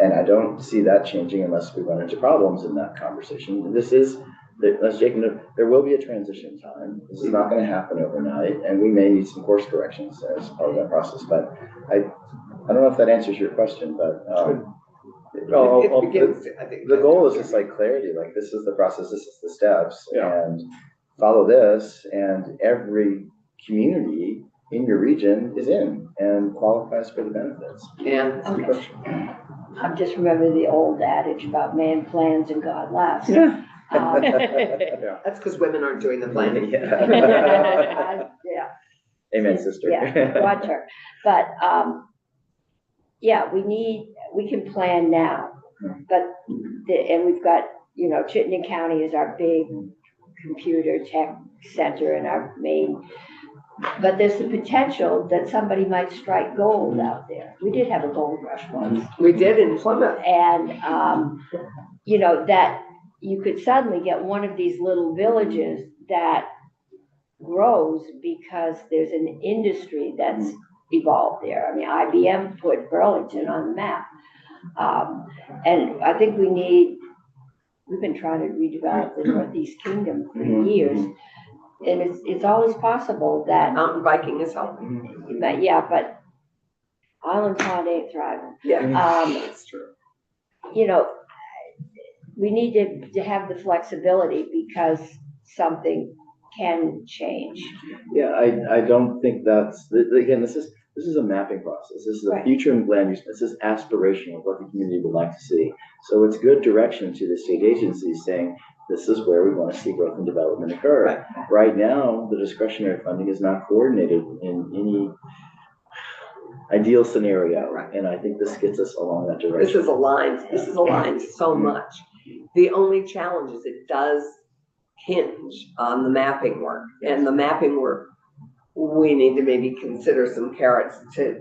And I don't see that changing unless we run into problems in that conversation. As Jake noted, there will be a transition time. This is not going to happen overnight, and we may need some course corrections as part of that process. But I don't know if that answers your question, but the goal is just like clarity. Like, this is the process, this is the steps, and follow this, and every community in your region is in and qualifies for the benefits. Yeah. I just remember the old adage about man plans and God laughs. Yeah. That's because women aren't doing the planning. Yeah. Yeah. Amen, sister. Yeah, watch her. But, yeah, we can plan now, but, and we've got, Chittenden County is our big computer tech center and our main, but there's the potential that somebody might strike gold out there. We did have a gold rush once. We did in Plymouth. And, that you could suddenly get one of these little villages that grows because there's an industry that's evolved there. I mean, IBM put Burlington on the map. And I think we've been trying to redevelop the Northeast Kingdom for years. And it's always possible that, Mountain biking is helping. but Island Pond ain't thriving. Yeah, That's true. We need to have the flexibility because something can change. Yeah, I don't think that's, again, this is a mapping process. This is a Right. future land use. This is aspirational of what the community would like to see. So it's good direction to the state agencies saying, this is where we want to see growth and development occur. Right now, the discretionary funding is not coordinated in any ideal scenario. And I think this gets us along that direction. this is aligned so much. The only challenge is it does hinge on the mapping work, and the mapping work we need to maybe consider some carrots to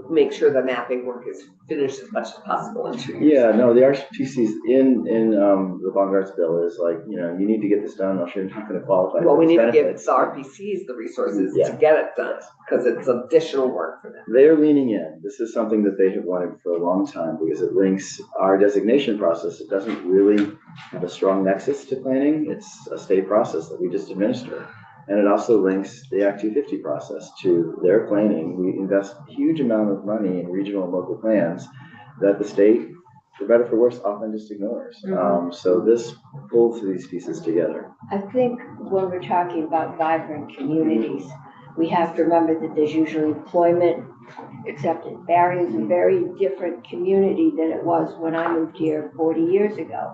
make sure the mapping work is finished as much as possible in 2 years. Yeah, no, the RPCs in the Bongart's bill is like, you know, you need to get this done, else you're not gonna qualify. Well, for we these need to give benefits. the RPCs the resources Yeah. to get it done, because it's additional work for them. They're leaning in. This is something that they have wanted for a long time because it links our designation process. It doesn't really have a strong nexus to planning. It's a state process that we just administer. And it also links the Act 250 process to their planning. We invest a huge amount of money in regional and local plans that the state, for better or for worse, often just ignores. So this pulls these pieces together. I think when we're talking about vibrant communities, we have to remember that there's usually employment, acceptance barriers, a very different community than it was when I moved here 40 years ago.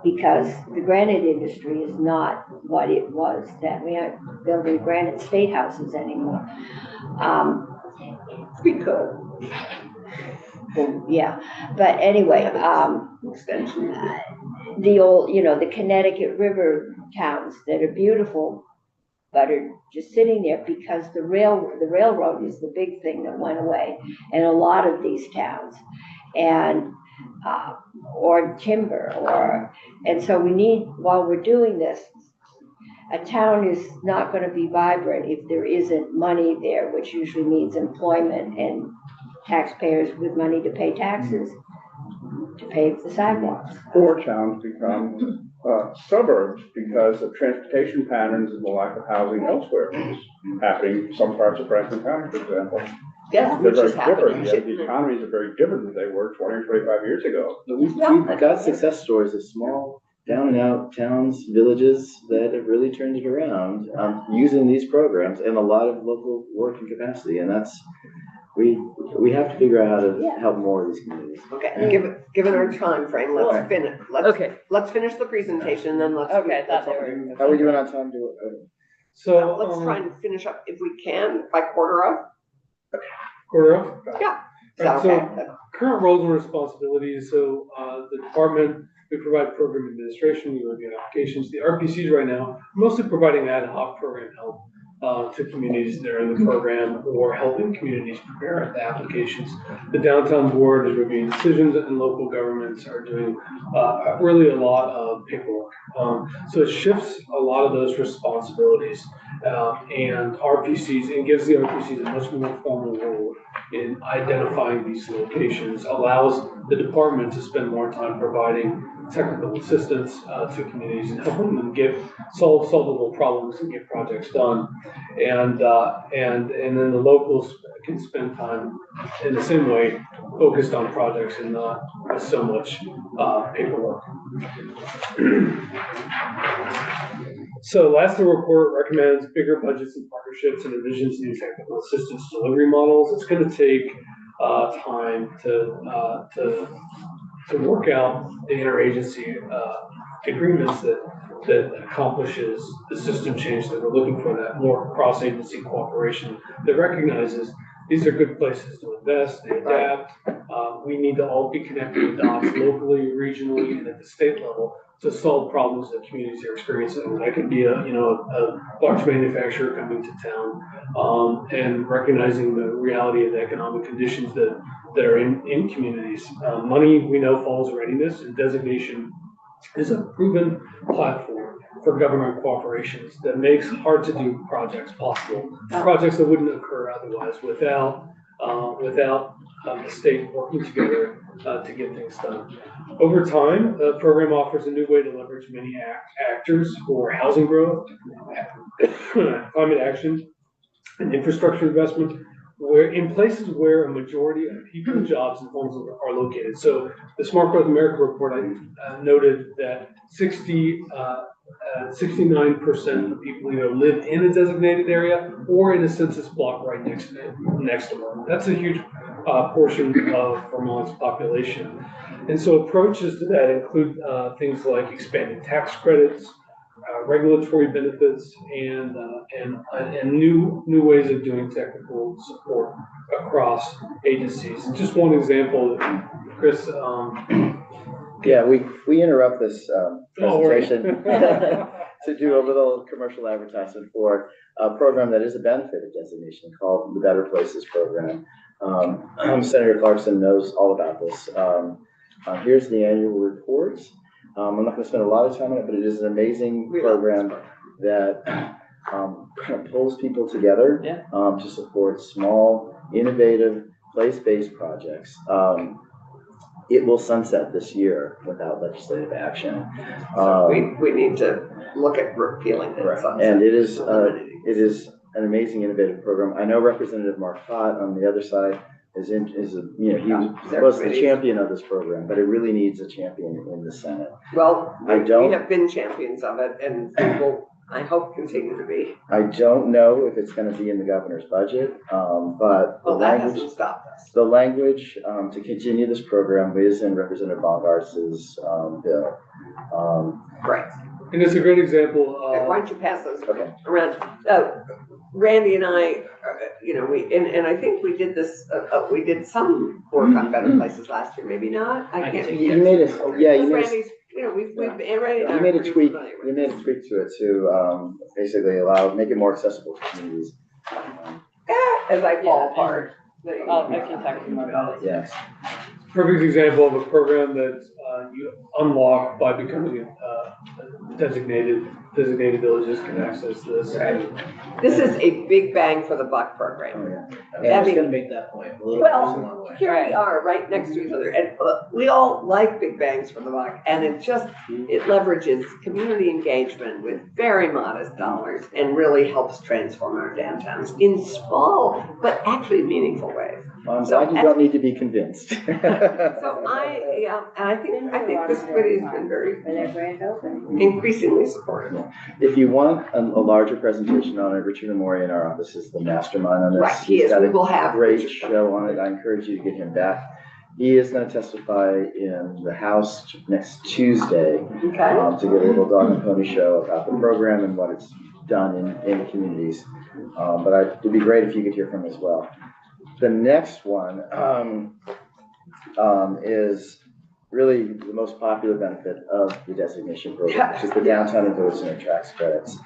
Because the granite industry is not what it was then. We aren't building granite state houses anymore. We could. Yeah, but anyway, Extension. the old, you know, the Connecticut River towns that are beautiful, but are just sitting there because the railroad is the big thing that went away in a lot of these towns. And or timber, and so we need, while we're doing this, a town is not going to be vibrant if there isn't money there, which usually means employment and taxpayers with money to pay taxes, to pay the sidewalks. Or towns become suburbs because of transportation patterns and the lack of housing elsewhere. It's happening in some parts of Franklin County, for example. Yeah, They're which very is happening. different. The economies are very different than they were 20 or 25 years ago. We've got success stories of small down and out towns, villages that have really turned it around using these programs and a lot of local working capacity. And that's, we have to figure out how to help more of these communities. Okay, given our time frame, let's finish, Okay. let's finish the presentation, then let's. Okay, I thought they were. How are we doing on time? So. Let's try and finish up if we can by quarter of. Quarter up? Yeah. Right, Okay. so current roles and responsibilities, so the department, we provide program administration, we review applications. The RPCs right now, mostly providing ad hoc program help to communities that are in the program or helping communities prepare the applications. The downtown board is reviewing decisions, and local governments are doing really a lot of paperwork. So it shifts a lot of those responsibilities and RPCs, and gives the RPCs a much more formal role in identifying these locations, allows the department to spend more time providing technical assistance to communities and helping them solve solvable problems and get projects done. And then the locals can spend time in the same way focused on projects and not so much paperwork. So last the report recommends bigger budgets and partnerships and envisions new technical assistance delivery models. It's going to take time to work out the interagency agreements that accomplishes the system change that we're looking for, that more cross-agency cooperation that recognizes these are good places to invest, they adapt. We need to all be connecting the dots locally, regionally, and at the state level to solve problems that communities are experiencing. That could be a large manufacturer coming to town and recognizing the reality of the economic conditions that are in communities. Money, we know, follows readiness, and designation is a proven platform for government cooperations that makes hard to do projects possible, projects that wouldn't occur otherwise without the state working together to get things done. Over time, the program offers a new way to leverage many actors for housing growth, climate action, and infrastructure investment, where in places where a majority of people, jobs, and homes are located. So the Smart Growth America report, I noted that 69% of people either live in a designated area or in a census block right next to them. That's a huge portion of Vermont's population. And so approaches to that include things like expanded tax credits, regulatory benefits, and new ways of doing technical support across agencies. And just one example, Chris. Yeah, we interrupt this presentation to do a little commercial advertisement for a program that is a benefited designation called the Better Places Program. Senator Clarkson knows all about this. Here's the annual report. I'm not going to spend a lot of time on it, but it is an amazing program that kind of pulls people together to support small, innovative, place-based projects. It will sunset this year without legislative action. We need to look at repealing it. And it is an amazing, innovative program. I know Representative Mark Fott on the other side he was the champion of this program, but it really needs a champion in the Senate. Well, we have been champions of it, and will, I hope, continue to be. I don't know if it's going to be in the governor's budget, but that hasn't stopped us. The language to continue this program is in Representative Bongartz's bill. Great. And it's a great example. Why don't you pass those around? Randy and I, and I think we did this. We did some work on Better Places last year. Maybe not. I can't. You made it. Yeah, you made Randy's. We've Randy. You made a tweak. You made a tweak to it to basically make it more accessible to communities. As I fall apart. Oh, I can talk to you more about it. Yes. Perfect example of a program that you unlock by becoming designated villages can access this. Right. This is a big bang for the buck program. Oh, Yeah, I was gonna make that point. Well, here we are right next to each other, and we all like big bangs for the buck, and it leverages community engagement with very modest dollars and really helps transform our downtowns in small but actually meaningful ways. I'm glad you don't need to be convinced. So I think this committee has been very increasingly supportive. If you want a larger presentation on it, Richard Amori in our office is the mastermind on this. Right, he is. Got We will have a great Richard. show on it. I encourage you to get him back. He is going to testify in the House next Tuesday Okay. to get a little dog and pony show about the program and what it's done in communities. But it'd be great if you could hear from him as well. The next one is really the most popular benefit of the designation program, which is the downtown and village center tax credits.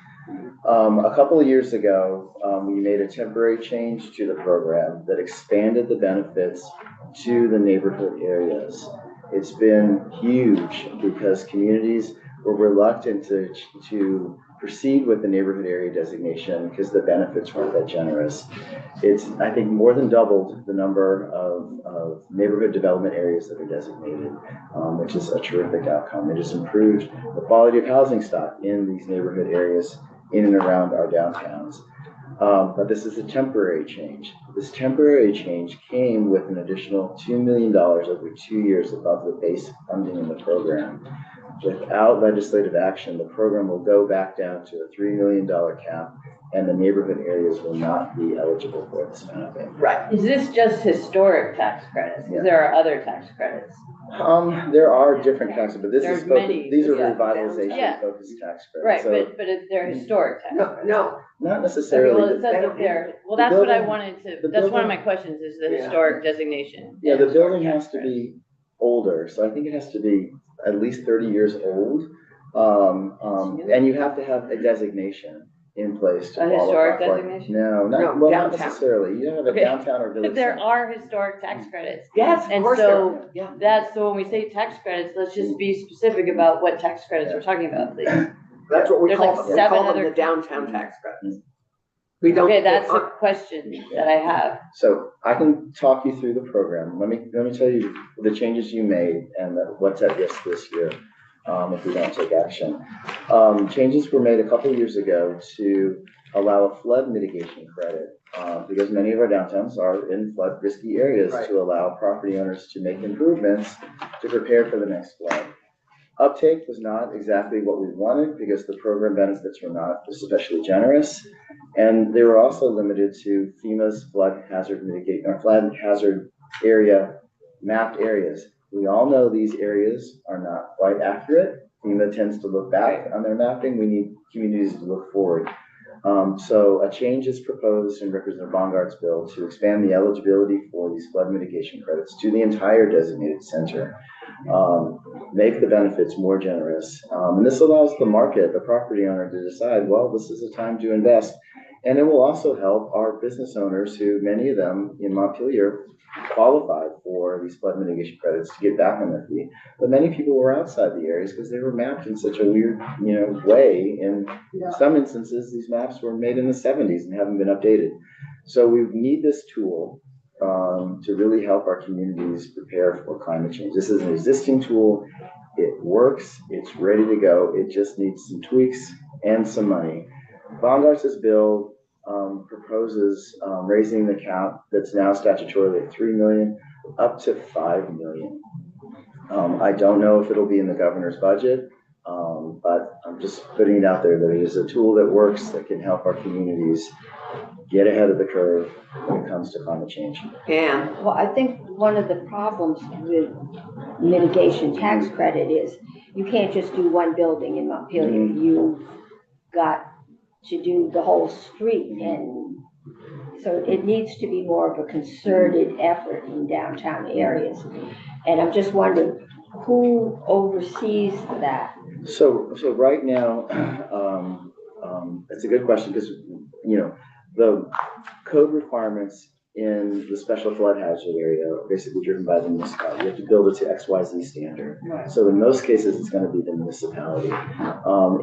A couple of years ago, we made a temporary change to the program that expanded the benefits to the neighborhood areas. It's been huge because communities were reluctant to proceed with the neighborhood area designation because the benefits weren't that generous. It's, I think, more than doubled the number of neighborhood development areas that are designated, which is a terrific outcome. It has improved the quality of housing stock in these neighborhood areas in and around our downtowns. But this is a temporary change. This temporary change came with an additional $2 million over 2 years above the base funding in the program. Without legislative action, the program will go back down to a $3 million cap, and the neighborhood areas will not be eligible for this benefit. Right. Is this just historic tax credits? Because there are other tax credits. There are different taxes, but There's these are Yeah. revitalization focused tax credits. Right, So but they're historic tax credits. No, not Okay, necessarily. well, it says that they're, well, the that's what I building- wanted to, the that's one of building- my questions, is the Yeah. historic designation. Yeah, and the historic building tax has to credits. be older, so I think it has to be at least 30 years old. And you have to have a designation in place to A qualify historic for it. designation? No, No, not downtown. necessarily. You have a Okay. downtown or village. There center. are historic tax credits. yes, of And course so there are. Yeah. so when we say tax credits, let's just be specific about what tax credits we're talking about, please. That's what we There's call like them. We 7 call them other- the downtown tax credits. We don't. Okay, that's a question that I have. So I can talk you through the program. Let me tell you the changes you made and what's at risk this year if we don't take action. Changes were made a couple of years ago to allow a flood mitigation credit because many of our downtowns are in flood risky areas Right. to allow property owners to make improvements to prepare for the next flood. Uptake was not exactly what we wanted because the program benefits were not especially generous. And they were also limited to FEMA's flood hazard mitigation or flood hazard area mapped areas. We all know these areas are not quite accurate. FEMA tends to look back on their mapping. We need communities to look forward. So a change is proposed in Representative Bongartz's bill to expand the eligibility for these flood mitigation credits to the entire designated center. Make the benefits more generous. And this allows the market, the property owner, to decide, well, this is a time to invest. And it will also help our business owners who, many of them in Montpelier, qualified for these flood mitigation credits to get back on their feet. But many people were outside the areas because they were mapped in such a weird, way. In some instances, these maps were made in the 70s and haven't been updated. So we need this tool to really help our communities prepare for climate change. This is an existing tool. It works. It's ready to go. It just needs some tweaks and some money. Baumgart's bill proposes raising the cap that's now statutorily at 3 million up to 5 million. I don't know if it'll be in the governor's budget, but I'm just putting it out there that it is a tool that works, that can help our communities get ahead of the curve when it comes to climate change. Yeah. Well, I think one of the problems with mitigation tax credit is you can't just do one building in Montpelier. You've got to do the whole street, and so it needs to be more of a concerted effort in downtown areas. And I'm just wondering who oversees that. So right now, it's a good question because the code requirements in the special flood hazard area are basically driven by the municipality. You have to build it to XYZ standard. Right. So in most cases, it's going to be the municipality.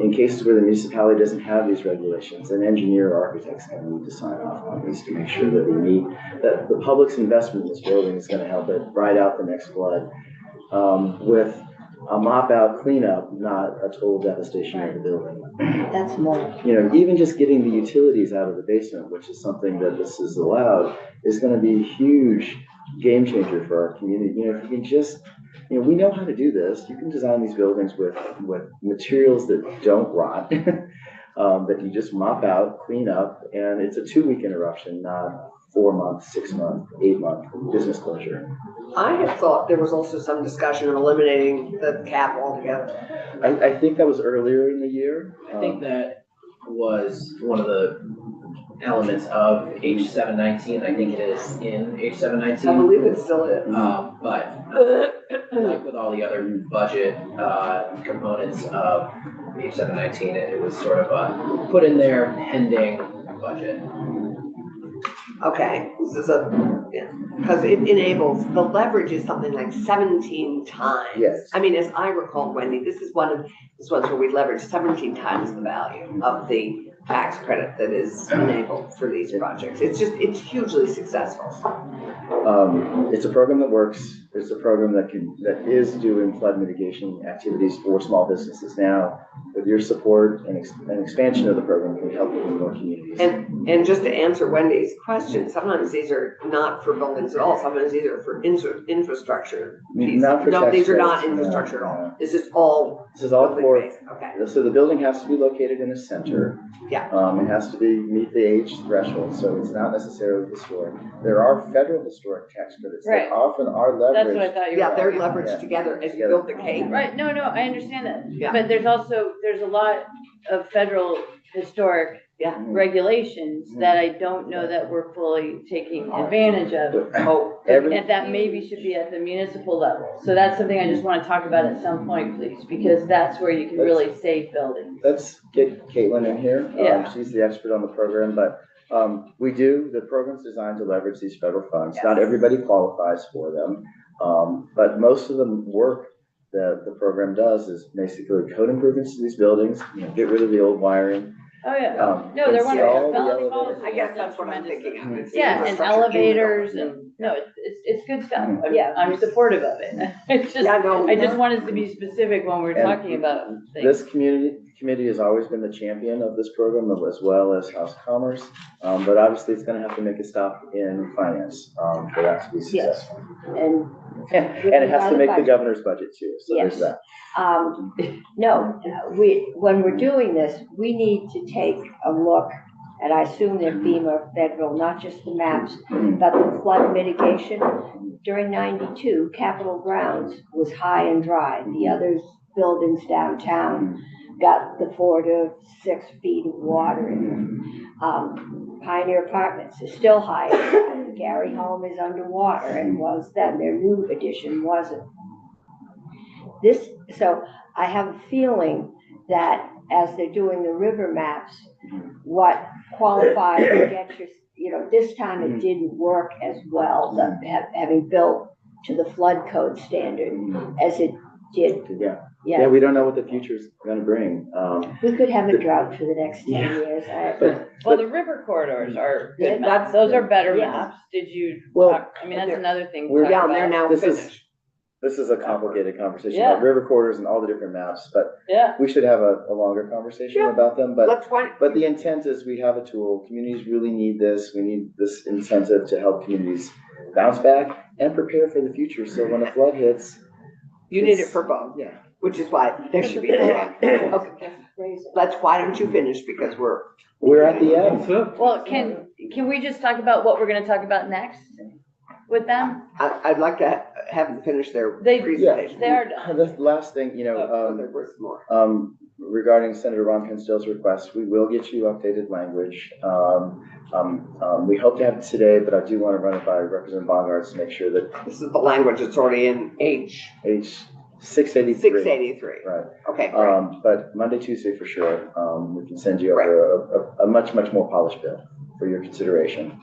In cases where the municipality doesn't have these regulations, an engineer or architect's going to need to sign off on these to make sure that they meet, that the public's investment in this building is going to help it ride out the next flood with a mop out cleanup, not a total devastation of the building. That's more. Even just getting the utilities out of the basement, which is something that this is allowed, is going to be a huge game changer for our community. If you can just, we know how to do this. You can design these buildings with materials that don't rot, that you just mop out, clean up, and it's a 2-week interruption, not 4-month, 6-month, 8-month business closure. I had thought there was also some discussion of eliminating the cap altogether. I think that was earlier in the year. I think that was one of the elements of H719. I think it is in H719. I believe it still is. But like with all the other budget components of H719, it was sort of put in there pending budget. Okay, this is because it enables, the leverage is something like 17 times. Yes. I mean, as I recall, Wendy, this is one of these ones where we leverage 17 times the value of the tax credit that is enabled for these projects. It's hugely successful. It's a program that works. It's a program that is doing flood mitigation activities for small businesses now. With your support and expansion of the program, can help in more communities. And just to answer Wendy's question, sometimes these are not for buildings at all. Sometimes these are for infrastructure. Not for No, tax these are not credits, infrastructure at all. no. This is all for. building-based. Okay. So the building has to be located in a center. Yeah. It has to meet the age threshold, so it's not necessarily historic. There are federal historic tax credits Right. that often are That's what I leveraged. thought you were. Yeah, they're talking about. leveraged together as you build the cake. Right, no, I understand that. Yeah. But there's a lot of federal historic Yeah. regulations that I don't know that we're fully taking advantage of. Oh, And that maybe should be at the municipal level. So that's something I just want to talk about at some point, please, because that's where you can really save buildings. Let's get Caitlin in here. Yeah. She's the expert on the program, but the program's designed to leverage these federal funds. Not everybody qualifies for them, but most of the work that the program does is basically code improvements to these buildings, get rid of the old wiring. Oh, yeah. No, and they're see wonderful. all the Felony elevators. policy. I guess that's what I'm thinking of. It's the Yeah, and infrastructure in the elevators building. and, no, it's good stuff. Yeah. I'm supportive of it. It's just, Yeah, no, I just wanted to be specific when we're And talking about things. This committee has always been the champion of this program, as well as House of Commerce. But obviously, it's going to have to make a stop in finance for that to be successful. And And it has to make the governor's budget too, so there's Yes. that. no, when we're doing this, we need to take a look, and I assume they're FEMA federal, not just the maps, but the flood mitigation. During 92, Capitol Grounds was high and dry. The other buildings downtown got the 4 to 6 feet of water in them. Pioneer Apartments is still high. Gary Home is underwater and was then. Their new addition wasn't. So I have a feeling that as they're doing the river maps, what qualify to get your, this time it didn't work as well, having built to the flood code standard as it did. Yeah, Yeah, we don't know what the future's gonna bring. we could have a drought for the next 10 years. Well, the river corridors are Yeah, good maps. Those are better yeah. maps. Did you Well, talk, I mean, that's another thing to we're talk Down there about. now This is- finished. This is a complicated conversation Yeah. about river corridors and all the different maps, but Yeah, we should have a longer conversation Yeah. about them, but Let's find. But the intent is we have a tool, communities really need this, we need this incentive to help communities bounce back and prepare for the future, so when a flood hits. You need it for both, Yeah. which is why there should be. Okay, why don't you finish, because We're at the end. That's it. well, can we just talk about what we're gonna talk about next with them? I'd like to have them finish their They- presentation. They are done. The last thing, So they're worth more. regarding Senator Ron Pinstall's request, we will get you updated language. We hope to have it today, but I do want to run it by Representative Bongartz to make sure that This is the language that's already in H 683. 683. Right. Okay, great. But Monday, Tuesday for sure, we can send you over a much more polished bill for your consideration.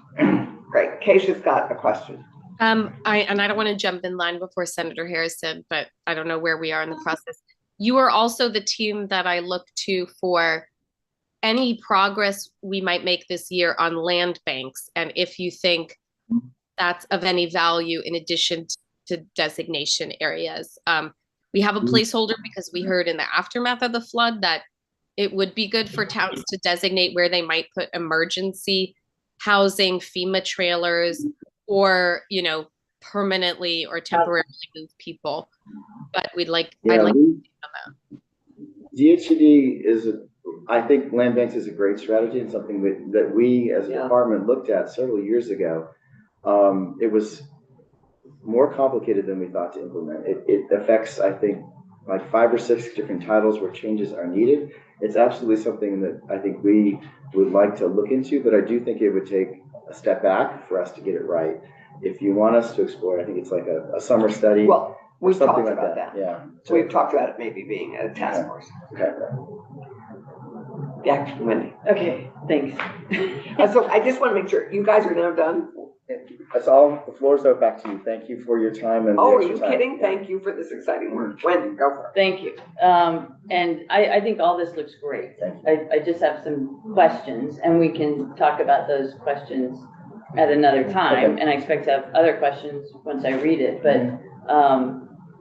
Great. Keisha's got a question. I don't want to jump in line before Senator Harrison, but I don't know where we are in the process. You are also the team that I look to for any progress we might make this year on land banks, and if you think that's of any value in addition to designation areas. We have a placeholder because we heard in the aftermath of the flood that it would be good for towns to designate where they might put emergency housing, FEMA trailers, or, permanently or temporarily move people. But I'd like to know that. DHCD I think land banks is a great strategy and something that we as a department looked at several years ago. It was more complicated than we thought to implement. It affects, I think, like 5 or 6 different titles where changes are needed. It's absolutely something that I think we would like to look into, but I do think it would take a step back for us to get it right. If you want us to explore, I think it's like a summer study. Well, we've something talked like about that. Yeah. So we've talked about it maybe being a task force. Okay. Yeah, Wendy. Okay, thanks. So I just want to make sure you guys are now done. That's all. The floor is open back to you. Thank you for your time and. Oh, the are extra you time. kidding? Yeah. Thank you for this exciting work. Wendy, go for it. Thank you. And I think all this looks great. Thank I just have some questions, and we can talk about those questions at another time. Okay. And I expect to have other questions once I read it. But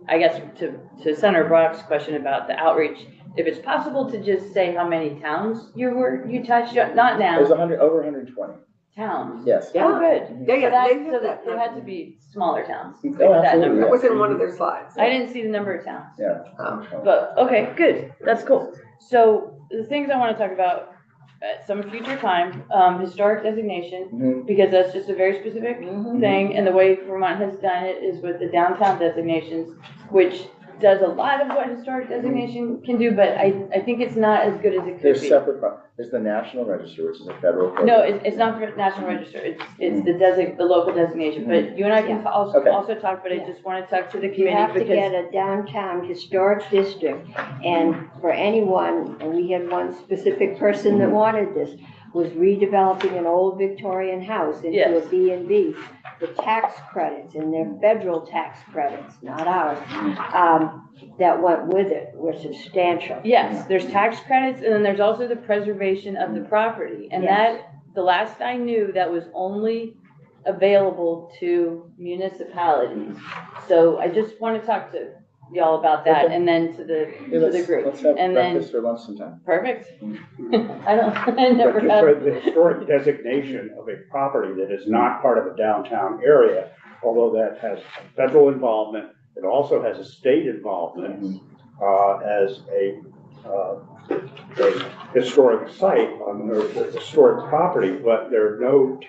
I guess to Senator Brock's question about the outreach, if it's possible to just say how many towns you touched, not There's now, over 120. towns. Yes. Yeah. Oh, good. Yeah, yeah. So they did that, that. it had to be smaller towns. Oh, With that absolutely, number. That was in one of their slides. I didn't see the number of towns. Yeah. But, okay, good, that's cool. So the things I want to talk about at some future time, historic designation, Mhm. because that's just a very specific thing. And the way Vermont has done it is with the downtown designations, which does a lot of what historic designation can do, but I think it's not as good as it could There's be. separate, there's the National Register, which is a federal program. No, it's not for National Register, it's the local designation, but you and I can Okay. also talk, but I just want to talk to the You have committee to get because. a downtown historic district, and for anyone, and we had one specific person that wanted this, was redeveloping an old Victorian house into a Yes. B&B. The tax credits, and they're federal tax credits, not ours, that went with it were substantial. Yes, there's tax credits, and then there's also the preservation of the property. And Yes. that, the last I knew, that was only available to municipalities. So I just want to talk to y'all about that, Okay. and then to the group. Let's have And then, breakfast or lunch sometime. perfect. I never But have. for the historic designation of a property that is not part of a downtown area, although that has federal involvement, it also has a state involvement as a historic site on the historic property, but there are no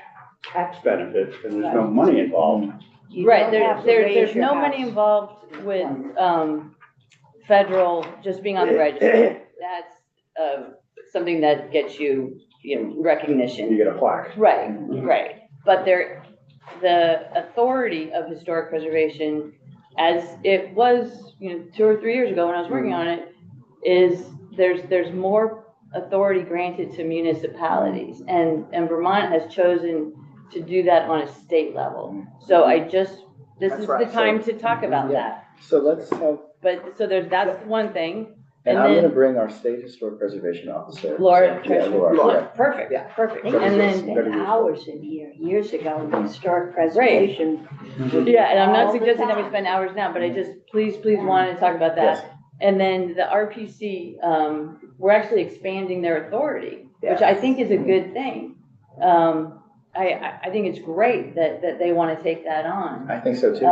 tax benefits and there's no money involved. You Right, don't have to there's raise your no house. money involved with, federal, just being on the register. That's, something that gets you, recognition. You get a plaque. Right, right. But the authority of historic preservation, as it was, 2 or 3 years ago when I was working on it, is there's more authority granted to municipalities, and Vermont has chosen to do that on a state level. So this That's is right. the time to talk about that. So let's have, But, so that's one thing. and And I'm gonna then bring our state historic preservation officer. Laura. Yeah, Laura. Perfect, Yeah. perfect. They And used to then, spend hours in here years ago in historic preservation. yeah, and I'm not All the suggesting that we time. spend hours now, but I just, please wanted to talk about Yes. that. And then the RPC, we're actually expanding their authority, which I think is a good thing. I think it's great that they want to take that on. I think so too.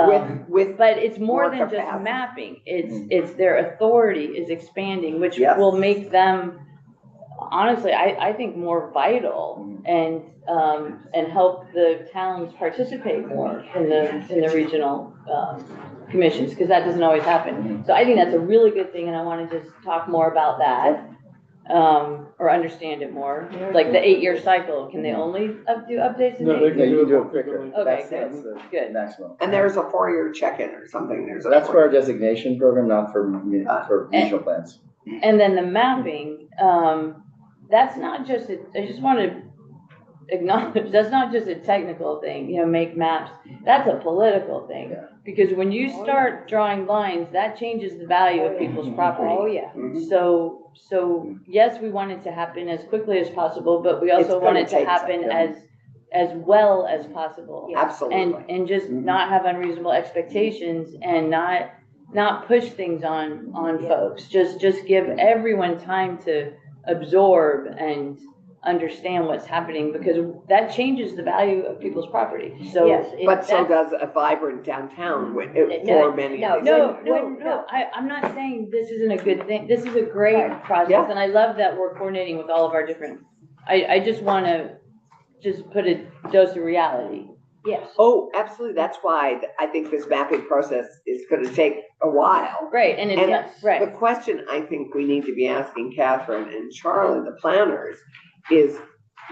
With But it's more More than just capacity. mapping, it's their authority is expanding, which Yes. will make them, honestly, I think more vital and help the towns participate more in the regional, commissions, because that doesn't always happen. So I think that's a really good thing, and I want to just talk more about that, or understand it more. Like the 8-year cycle, can they only do updates in No, they 8 can Yeah, years? you can do more it quicker. frequently. Okay, That's the good. maximum. and there's a 4-year check-in or something. There's a That's for our designation program, not for regional plans. And then the mapping, that's not just, I just want to acknowledge, that's not just a technical thing, make maps. That's a political thing. Yeah. Because when you start drawing lines, that changes the value of people's property. Oh, yeah. So yes, we want it to happen as quickly as possible, but we It's also want gonna it to take happen some, as well as possible. Absolutely. And just not have unreasonable expectations and not push things on folks. Just give everyone time to absorb and understand what's happening, because that changes the value of people's property. So. Yes, But so that's- does a vibrant downtown for many no, of these. No, I'm not saying this isn't a good thing. This is a great process, Yeah. and I love that we're coordinating with all of our different, I just wanna just put a dose of reality. Yes. Oh, absolutely. That's why I think this mapping process is gonna take a while. Right, and it's And not, right, the question I think we need to be asking Catherine and Charlie, the planners, is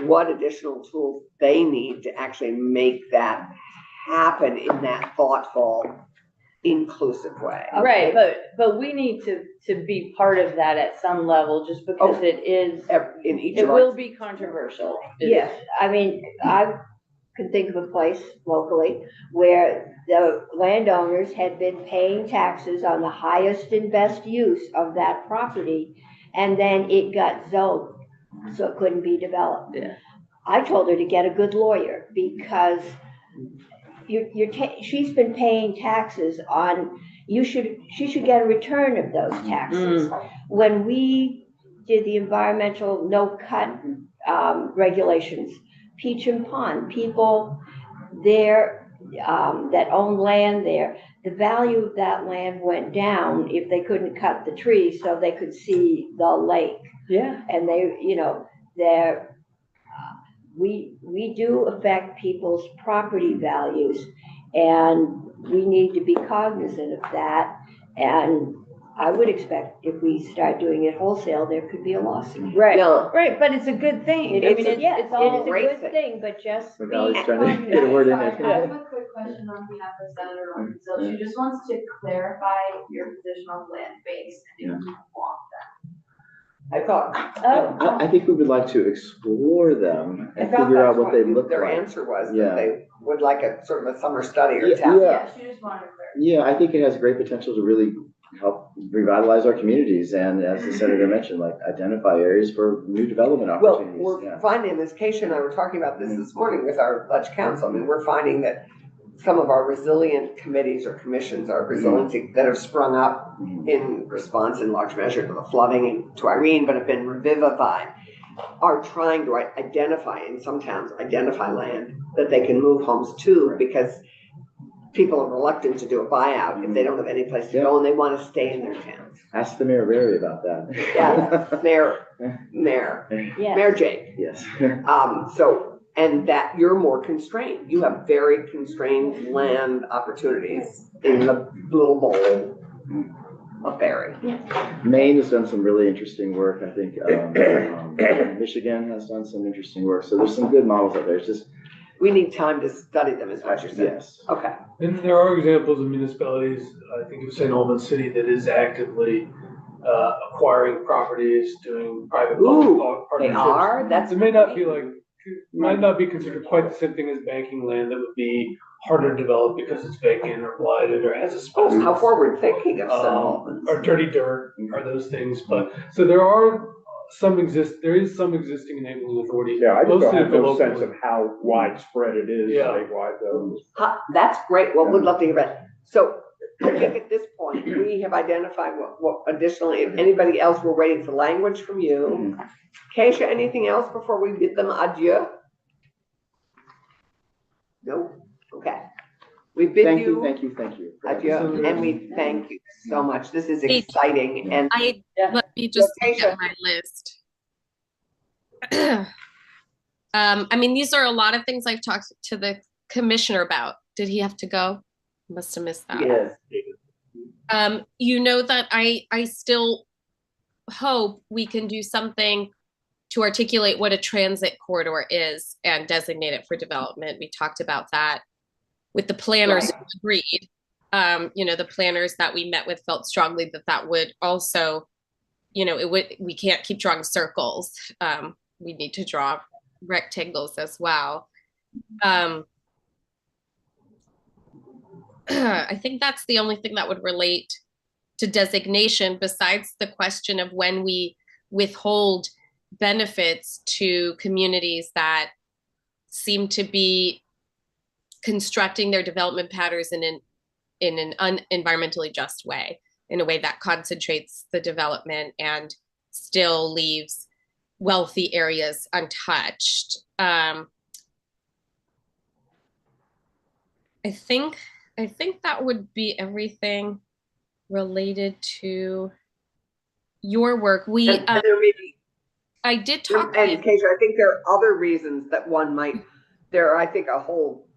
what additional tools they need to actually make that happen in that thoughtful, inclusive way. right, but we need to be part of that at some level, just because it is, In each it of will our, be controversial. Yes, I mean, I can think of a place locally where the landowners had been paying taxes on the highest and best use of that property, and then it got zoned, so it couldn't be developed. Yeah. I told her to get a good lawyer, because she's been paying taxes on, she should get a return of those taxes. When we did the environmental no-cut regulations, Peach and Pond, people there that own land there, the value of that land went down if they couldn't cut the trees so they could see the lake. Yeah. And we do affect people's property values, and we need to be cognizant of that. And I would expect if we start doing it wholesale, there could be a lawsuit. Right, No. right, but it's a good thing. I mean, it's all. It's a great good thing, but just be Valerie's trying to get a word in Sorry, I there. have a quick question on behalf of Senator Robinson. She just wants to clarify your position on land base and if you want I thought Oh, I think we would like to explore them I and thought figure out that's what they look their like. answer was, Yeah. that they would like a sort of a summer study or Yeah, tap. that. She just wanted to clarify. Yeah, I think it has great potential to really help revitalize our communities and, as the senator mentioned, like identify areas for new development Well, opportunities. we're Yeah. finding, this Keisha and I were talking about this morning with our Dutch council. I mean, we're finding that some of our resilient committees or commissions, our resiliency that have sprung up Mhm. in response in large measure to the flooding and to Irene, but have been revivified, are trying to identify, in some towns, identify land that they can move homes to, because people are reluctant to do a buyout if they don't have any place to go and they want to stay in their towns. Ask the Mayor of Barry about that. Yeah, Mayor Yes. Jake. Yes. And that you're more constrained. You have very constrained land opportunities in the little bowl of Barry. Maine has done some really interesting work. I think Michigan has done some interesting work. So there's some good models out there. It's just, We need time to study them, is what you're saying. yes. Okay. And there are examples of municipalities, I think of St. Albans City, that is actively acquiring properties, doing private Ooh, public they partnerships. are, that's. It may not be like, might not be considered quite the same thing as banking land that would be harder to develop because it's vacant or blighted or has Oh, asbestos. how forward thinking of some. Or dirty dirt are those things, but, so there is some existing enabling authority. Yeah, I just don't mostly have at the no local sense level. of how widespread it is Yeah. statewide though. That's great. Well, we'd love to hear that. So I think at this point, we have identified what additionally, if anybody else, we're waiting for language from you. Keisha, anything else before we bid them adieu? No? Okay. We bid Thank you, you thank you, thank you. adieu, and we thank you so much. This is Hey, exciting and Let me just look Keisha. at my list. I mean, these are a lot of things I've talked to the commissioner about. Did he have to go? Must have missed that. Yes. You know that I still hope we can do something to articulate what a transit corridor is and designate it for development. We talked about that with the planners who agreed. The planners that we met with felt strongly that that would also, we can't keep drawing circles. We need to draw rectangles as well. I think that's the only thing that would relate to designation, besides the question of when we withhold benefits to communities that seem to be constructing their development patterns in an environmentally just way, in a way that concentrates the development and still leaves wealthy areas untouched. I think that would be everything related to your work. and there may be, I did talk and Keisha, I think there are other reasons that one might, there are, I think, a whole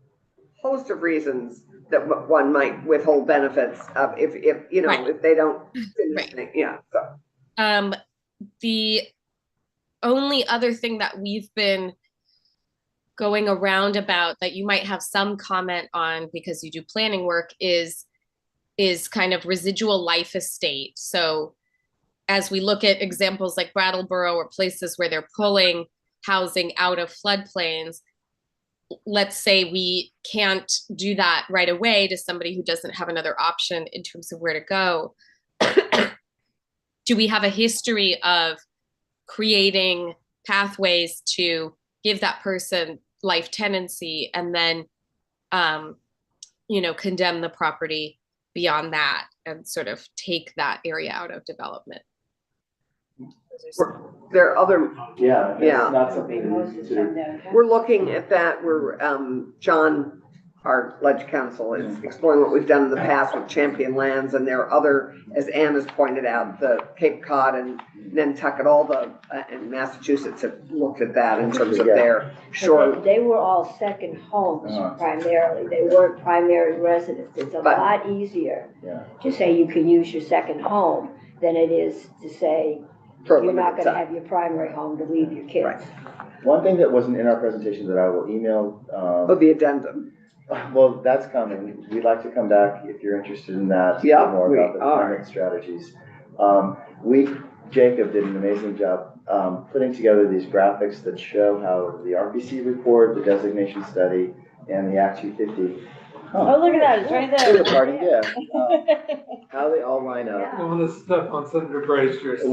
host of reasons that one might withhold benefits of if if they don't finish it. Yeah. So the only other thing that we've been going around about that you might have some comment on, because you do planning work, is kind of residual life estate. So as we look at examples like Brattleboro or places where they're pulling housing out of floodplains, let's say we can't do that right away to somebody who doesn't have another option in terms of where to go. Do we have a history of creating pathways to give that person life tenancy and then, condemn the property beyond that and sort of take that area out of development? there are other, Yeah. Yeah. Not something to consider. we're looking at that. We're, John, our ledge council, is exploring what we've done in the past with Champion Lands, and there are other, as Ann has pointed out, the Cape Cod and Nantucket, all the, and Massachusetts have looked at that in terms of their shore. They were all second homes primarily. They weren't primary residences. It's a lot easier to say you can use your second home than it is to say you're not going to have your primary home to leave your kids. Right. One thing that wasn't in our presentation that I will email. The addendum. Well, that's coming. We'd like to come back if you're interested in that. Yeah, more we about the are. climate strategies. Jacob did an amazing job putting together these graphics that show how the RPC report, the designation study, and the Act 250. Oh, look at that, it's right There's a there. party, how they all line up. I want to step on Senator Bray's jurisdiction.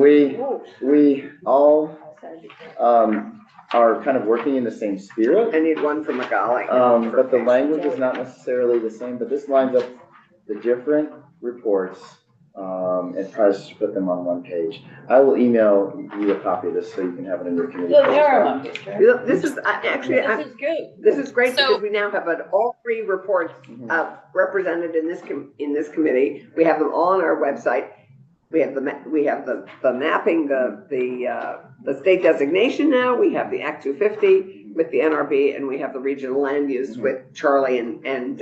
We all are kind of working in the same spirit. I need one for Magali. But the language is not necessarily the same, but this lines up the different reports, and tries to put them on one page. I will email you a copy of this so you can have it in your committee. Look, there are my picture. This is actually, This is good. this is great So- because we now have all three reports represented in this committee. We have them all on our website. We have the mapping, the state designation now. We have the Act 250 with the NRB, and we have the regional land use with Charlie and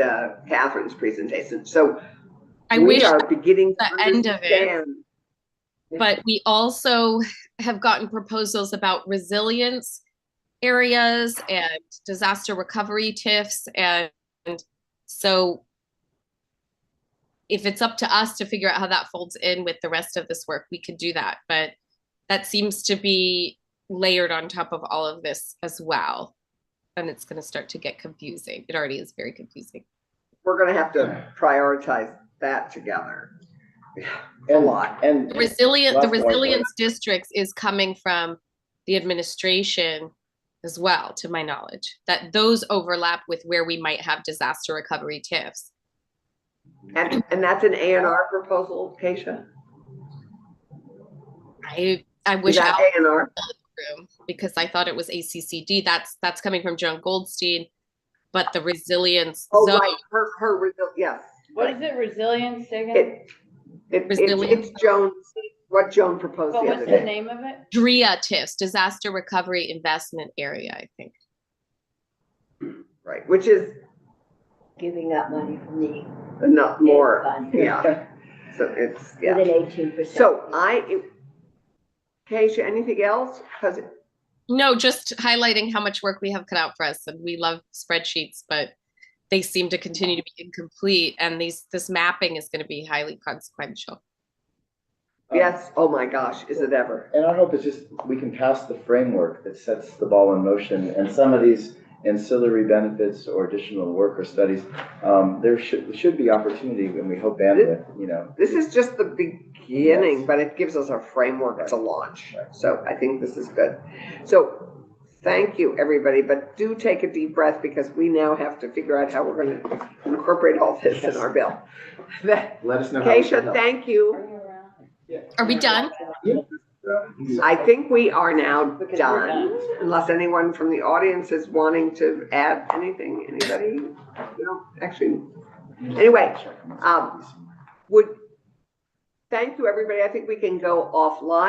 Catherine's presentation. So I we wish are beginning to the end of it. understand. But we also have gotten proposals about resilience areas and disaster recovery TIFs. And so if it's up to us to figure out how that folds in with the rest of this work, we could do that. But that seems to be layered on top of all of this as well. And it's going to start to get confusing. It already is very confusing. We're gonna have to prioritize that together. A lot. And The last point, resilience districts is coming from the administration as well, to my knowledge, that those overlap with where we might have disaster recovery TIFs. And that's an A&R proposal, Keisha? I Is wish that Al was A&R? in the room because I thought it was ACCD. That's coming from Joan Goldstein, but the resilience Oh, zone, right, yes. What right. is it, resilience, say again? It's Joan, what Joan proposed What the was other the day. name of it? DREA TIFs, Disaster Recovery Investment Area, I think. Right, which is Giving up money from the not more, fund. yeah. So it's, yeah. With an 18%. So Keisha, anything else? Because No, just highlighting how much work we have cut out for us, and we love spreadsheets, but they seem to continue to be incomplete, and this mapping is going to be highly consequential. yes, oh my gosh, is it ever? And I hope it's just, we can pass the framework that sets the ball in motion, and some of these ancillary benefits or additional work or studies, there should be opportunity, and we hope bandwidth, you know. This is just the beginning, but it gives us a framework to launch. So I think this is good. So thank you, everybody, but do take a deep breath because we now have to figure out how we're going to incorporate all this in our bill. Let us know. how we can Keisha, help. thank you. Are we done? I think we are now Because we're done, unless anyone from the audience is wanting to add anything. Anybody? No, actually. Anyway, thank you, everybody. I think we can go offline.